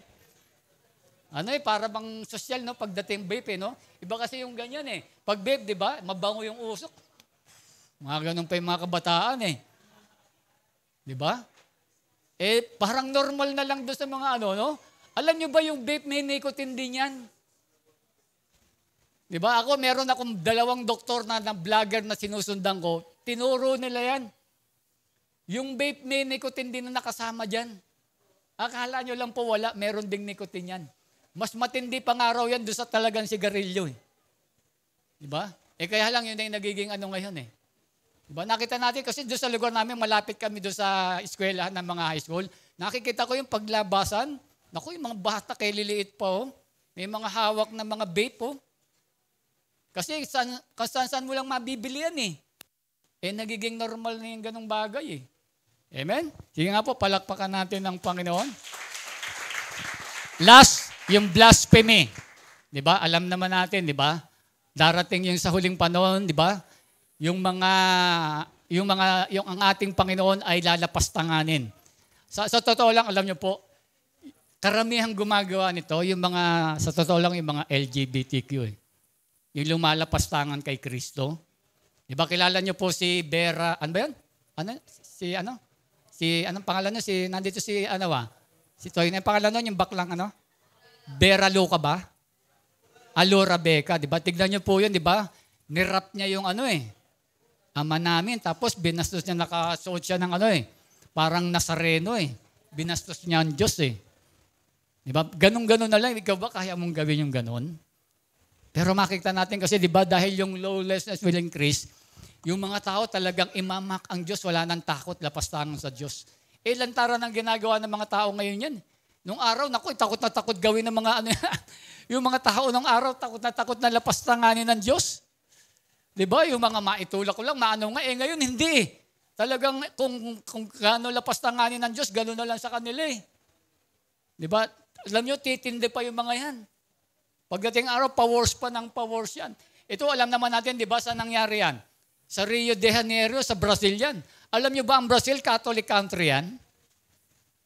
Para bang social, no, pagdating vape, no? Iba kasi yung ganyan, eh. Pag vape, di ba, mabango yung usok. Mga ganun pa yung mga kabataan, eh. Di ba? Parang normal na lang doon sa mga no? Alam nyo ba yung vape may nicotine din yan? Di ba? Meron akong 2 doktor na vlogger na sinusundan ko. Tinuro nila yan. Yung vape may nicotine din na nakasama dyan. Akala nyo lang po wala, meron ding nicotine yan. Mas matindi pa nga raw yan doon sa talagang sigarilyo. Eh. Di ba? Kaya lang yun yung nagiging ngayon eh. Diba? Nakita natin kasi doon sa lugar namin, malapit kami doon sa eskwelahan ng mga high school. Nakikita ko yung paglabasan. Naku, yung mga bata kay liliit pa. May mga hawak na mga vape. Kasi saan mo lang mabibili yan eh. Nagiging normal na yung ganong bagay eh. Amen? Sige nga po, palakpakan natin ng Panginoon. Last, yung blasphemy. Diba? Alam naman natin, diba? Darating yung sa huling panahon, diba? Yung ang ating Panginoon ay lalapastanganin. Sa totoo lang, alam nyo po, karamihang gumagawa nito, sa totoo lang, yung mga LGBTQ eh. Yung lumalapastangan kay Kristo. Diba, kilala nyo po si Vera, ano ba yun? Anong pangalan nyo? Nandito si Toy, yung pangalan nun, yung baklang Vera Luca ba? Alora Beca, diba? Tignan nyo po yun, diba? Nirap niya yung ama namin. Tapos binastos niya, nakasuot siya ng parang Nazareno eh. Binastos niya ang Diyos eh. Diba? Ganun-ganun na lang. Ikaw ba kaya mong gawin yung ganun? Pero makikita natin kasi diba dahil yung lawlessness will increase, yung mga tao talagang imamak ang Diyos, wala nang takot, lapastangan sa Diyos. Lantaran ang ginagawa ng mga tao ngayon yan. Nung araw, naku, takot na takot gawin ng mga Yung mga tao ng araw, takot na lapastanganin ng Diyos. Di ba? Yung mga maitulak ko lang, maano nga, ngayon hindi. Talagang kung gaano lapastanganin ng Diyos, gano'n na lang sa kanila eh. Di ba? Alam nyo, titindi pa yung mga yan. Pagdating araw, pa-worse pa ng pa-worse yan. Ito, alam naman natin, di ba, saan nangyari yan? Sa Rio de Janeiro, sa Brazil yan. Alam nyo ba, ang Brazil, Catholic country yan?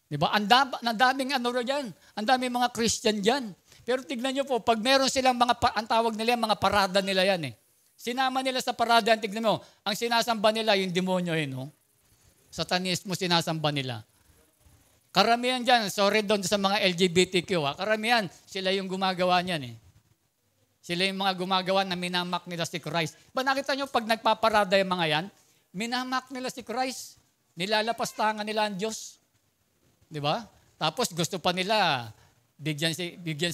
Di ba? Ang daming ano dyan. Ang daming mga Christian dyan. Pero tignan nyo po, pag meron silang ang tawag nila, mga parada nila yan eh. Sinama nila sa parada, tignan mo, ang sinasamba nila, yung demonyo no? Satanismo sinasamba nila. Karamihan dyan, sorry doon sa mga LGBTQ, karamihan, sila yung gumagawa niyan eh. Sila yung mga gumagawa na minamak nila si Christ. Ba nakita nyo, pag nagpaparada yung mga yan, minamak nila si Christ. Nilalapastangan nila ang Diyos. Di ba? Tapos gusto pa nila, bigyan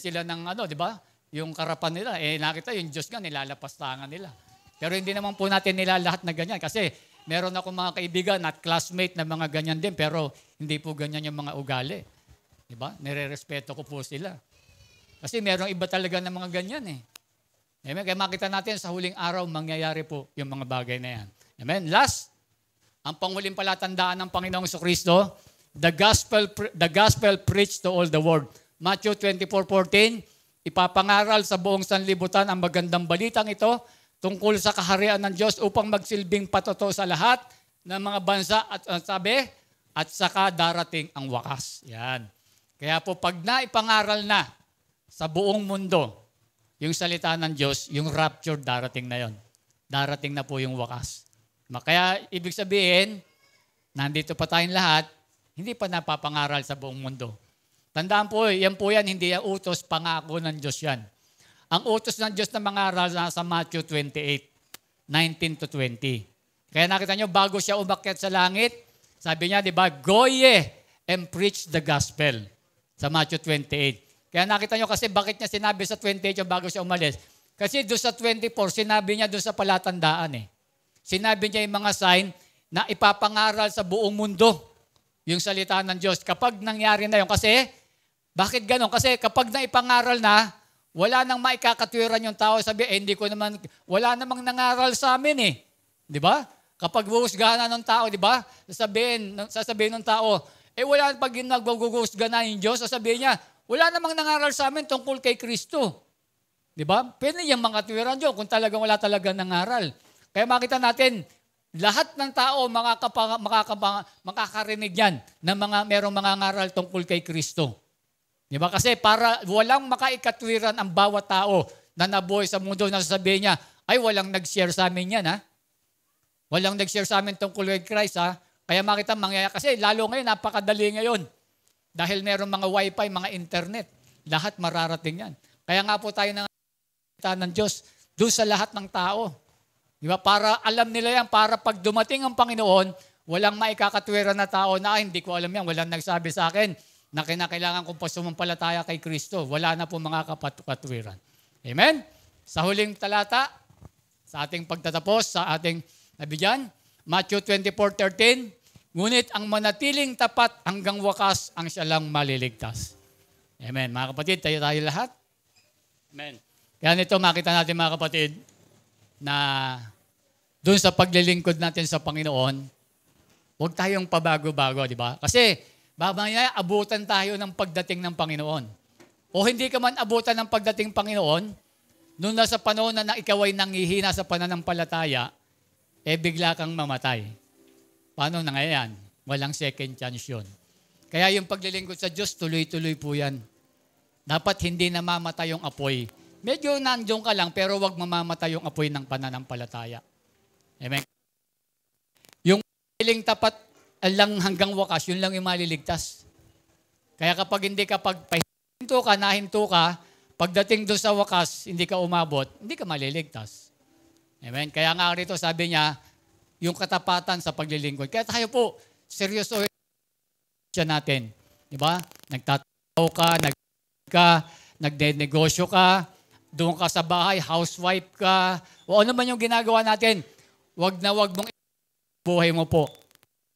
sila ng di ba? Yung karapan nila. Nakita yung Diyos nga, nilalapastangan nila. Pero hindi naman po natin nila lahat na ganyan. Kasi meron ako mga kaibigan at classmate na mga ganyan din, pero hindi po ganyan yung mga ugali. Di ba? Nire-respeto ko po sila. Kasi merong iba talaga ng mga ganyan eh. Amen? Kaya makita natin sa huling araw, mangyayari po yung mga bagay na yan. Amen? Last, ang panghuling palatandaan ng Panginoong Jesucristo, the gospel preached to all the world. Matthew 24:14, ipapangaral sa buong sanlibutan ang magandang balitang ito tungkol sa kaharian ng Diyos upang magsilbing patotoo sa lahat ng mga bansa at sabi, at saka darating ang wakas. Yan. Kaya po pag naipangaral na sa buong mundo, yung salita ng Diyos, yung rapture darating na yon. Darating na po yung wakas. Kaya ibig sabihin, nandito pa tayong lahat, hindi pa napapangaral sa buong mundo. Tandaan po, yan, hindi yan utos, pangako ng Diyos yan. Ang utos ng Diyos na mangaral nasa Matthew 28:19-20. Kaya nakita nyo, bago siya umakyat sa langit, sabi niya, di ba, go ye and preach the gospel. Sa Matthew 28. Kaya nakita nyo kasi bakit niya sinabi sa 28 yung bago siya umalis. Kasi doon sa 24, sinabi niya doon sa palatandaan eh. Sinabi niya yung mga sign na ipapangaral sa buong mundo yung salita ng Diyos. Kapag nangyari na yun, kasi, bakit ganon? Kasi kapag naipangaral na, wala nang maikakatwiran yung tao. Sabi, hindi ko naman, wala namang nangaral sa amin eh. Di ba? Kapag buhusgahan na ng tao, di ba? Sasabihin ng tao, wala pag nagbuhusgahan na yung Diyos, sasabihin niya, wala namang nangaral sa amin tungkol kay Kristo. Di ba? Pwede niyang mga katwiran Diyos kung talagang wala talagang nangaral. Kaya makita natin, lahat ng tao makakarinig yan na merong mga ngaral tungkol kay Kristo. Di ba? Kasi para walang makaikatwiran ang bawat tao na nabuhay sa mundo na sasabihin niya, ay walang nag-share sa amin yan ha. Walang nag-share sa amin tungkol kay Christ ha. Kaya makita mangyayari. Kasi lalo ngayon, napakadali ngayon. Dahil meron mga wifi, mga internet. Lahat mararating yan. Kaya nga po tayo ng Diyos doon sa lahat ng tao. Di ba? Para alam nila yan, para pag dumating ang Panginoon, walang maikakatwiran na tao na, hindi ko alam yan, walang nagsabi sa akin na kinakailangan kong pasumampalataya kay Kristo. Wala na po mga katwiran. Amen? Sa huling talata, sa ating pagtatapos, sa ating nabigyan, Matthew 24:13, ngunit ang manatiling tapat hanggang wakas ang siya lang maliligtas. Amen. Mga kapatid, tayo lahat. Amen. Kaya nito makita natin mga kapatid na doon sa paglilingkod natin sa Panginoon, huwag tayong pabago-bago, di ba? Kasi babaya abutan tayo ng pagdating ng Panginoon. O hindi ka man abutan ng pagdating Panginoon, noon na sa panahon na ikaw ay nanghihina sa pananampalataya, bigla kang mamatay. Paano na ngayon? Walang second chance yun. Kaya yung paglilingkod sa Diyos, tuloy-tuloy po yan. Dapat hindi namamatay yung apoy. Medyo nandiyon ka lang, pero wag mamamatay yung apoy ng pananampalataya. Amen? Yung piling tapat lang hanggang wakas, yun lang yung maliligtas. Kaya kapag hindi ka nahinto ka, pagdating doon sa wakas, hindi ka umabot, hindi ka maliligtas. Amen? Kaya nga rito sabi niya, yung katapatan sa paglilingkod. Kaya tayo po, seryoso siya natin. Di ba? Nagtataw ka, nagde-negosyo ka, doon ka sa bahay, housewife ka, o ano man yung ginagawa natin, wag mong buhay mo po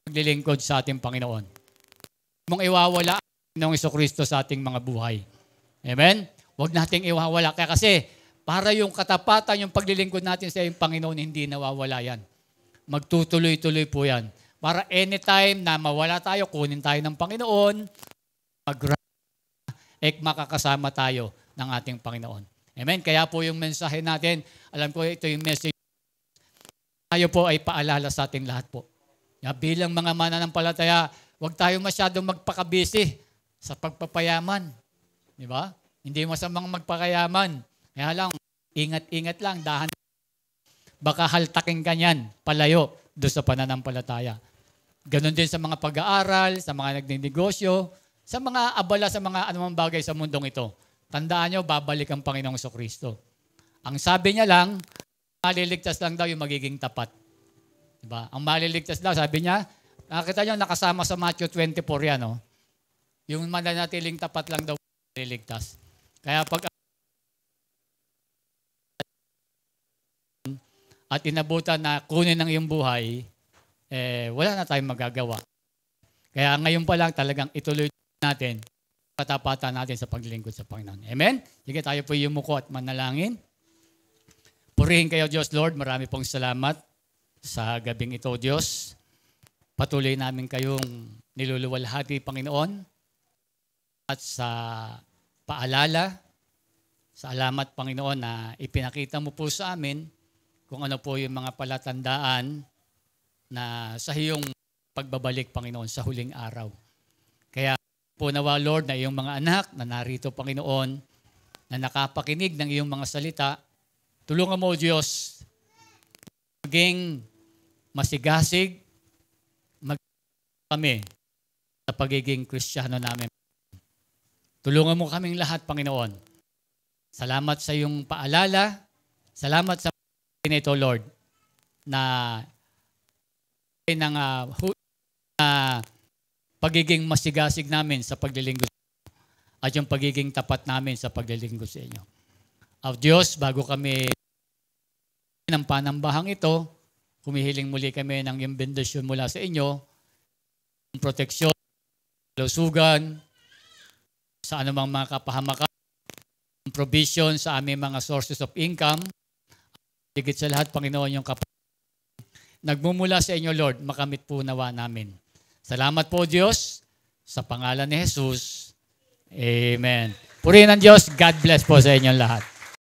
paglilingkod sa ating Panginoon. Mong iwawala ang Panginoong Jesucristo sa ating mga buhay. Amen? Huwag nating iwawala. Kaya kasi, para yung katapatan, yung paglilingkod natin sa iyong Panginoon, hindi nawawala yan. Magtutuloy-tuloy po yan. Para anytime na mawala tayo, kunin tayo ng Panginoon, makakasama tayo ng ating Panginoon. Amen? Kaya po yung mensahe natin, alam ko ito yung message, tayo po ay paalala sa ating lahat po. Bilang mga mananampalataya, huwag tayo masyadong magpakabisi sa pagpapayaman. Di ba? Hindi masamang magpakayaman. Kaya lang, ingat-ingat lang, dahan. Baka haltakin ka niyan, palayo doon sa pananampalataya. Ganon din sa mga pag-aaral, sa mga nagninegosyo, sa mga abala, sa mga anumang bagay sa mundong ito. Tandaan nyo, babalik ang Panginoong Jesucristo. Ang sabi niya lang, maliligtas lang daw yung magiging tapat. Diba? Ang maliligtas daw, sabi niya, nakita nyo, nakasama sa Matthew 24 yan. No? Yung mananatiling tapat lang daw maliligtas. Kaya pag at inabutan na kunin ng iyong buhay, wala na tayong magagawa. Kaya ngayon pa lang talagang ituloy natin, katapatan natin sa paglilingkod sa Panginoon. Amen? Sige, tayo po yumuko at manalangin. Purihin kayo, Diyos Lord. Marami pong salamat sa gabing ito, Diyos. Patuloy namin kayong niluluwalhati, Panginoon. At sa paalala, salamat, Panginoon, na ipinakita mo po sa amin kung ano po yung mga palatandaan na sa iyong pagbabalik, Panginoon, sa huling araw. Kaya po nawa, Lord, na iyong mga anak na narito, Panginoon, na nakapakinig ng iyong mga salita, tulungan mo, Diyos, maging masigasig, kami sa pagiging Kristiyano namin. Tulungan mo kaming lahat, Panginoon. Salamat sa iyong paalala. Salamat sa ito, Lord, na pagiging masigasig namin sa paglilingkod at yung pagiging tapat namin sa paglilingkod sa inyo. Diyos, bago kami ng panambahang ito, humihiling muli kami ng iyong bendisyon mula sa inyo, proteksyon, lusugan, sa anumang mga kapahamakan, provision sa aming mga sources of income, higit sa lahat, Panginoon, yung nagmumula sa inyo, Lord, makamit po nawa namin. Salamat po, Diyos, sa pangalan ni Jesus. Amen. Purihin ng Diyos. God bless po sa inyong lahat.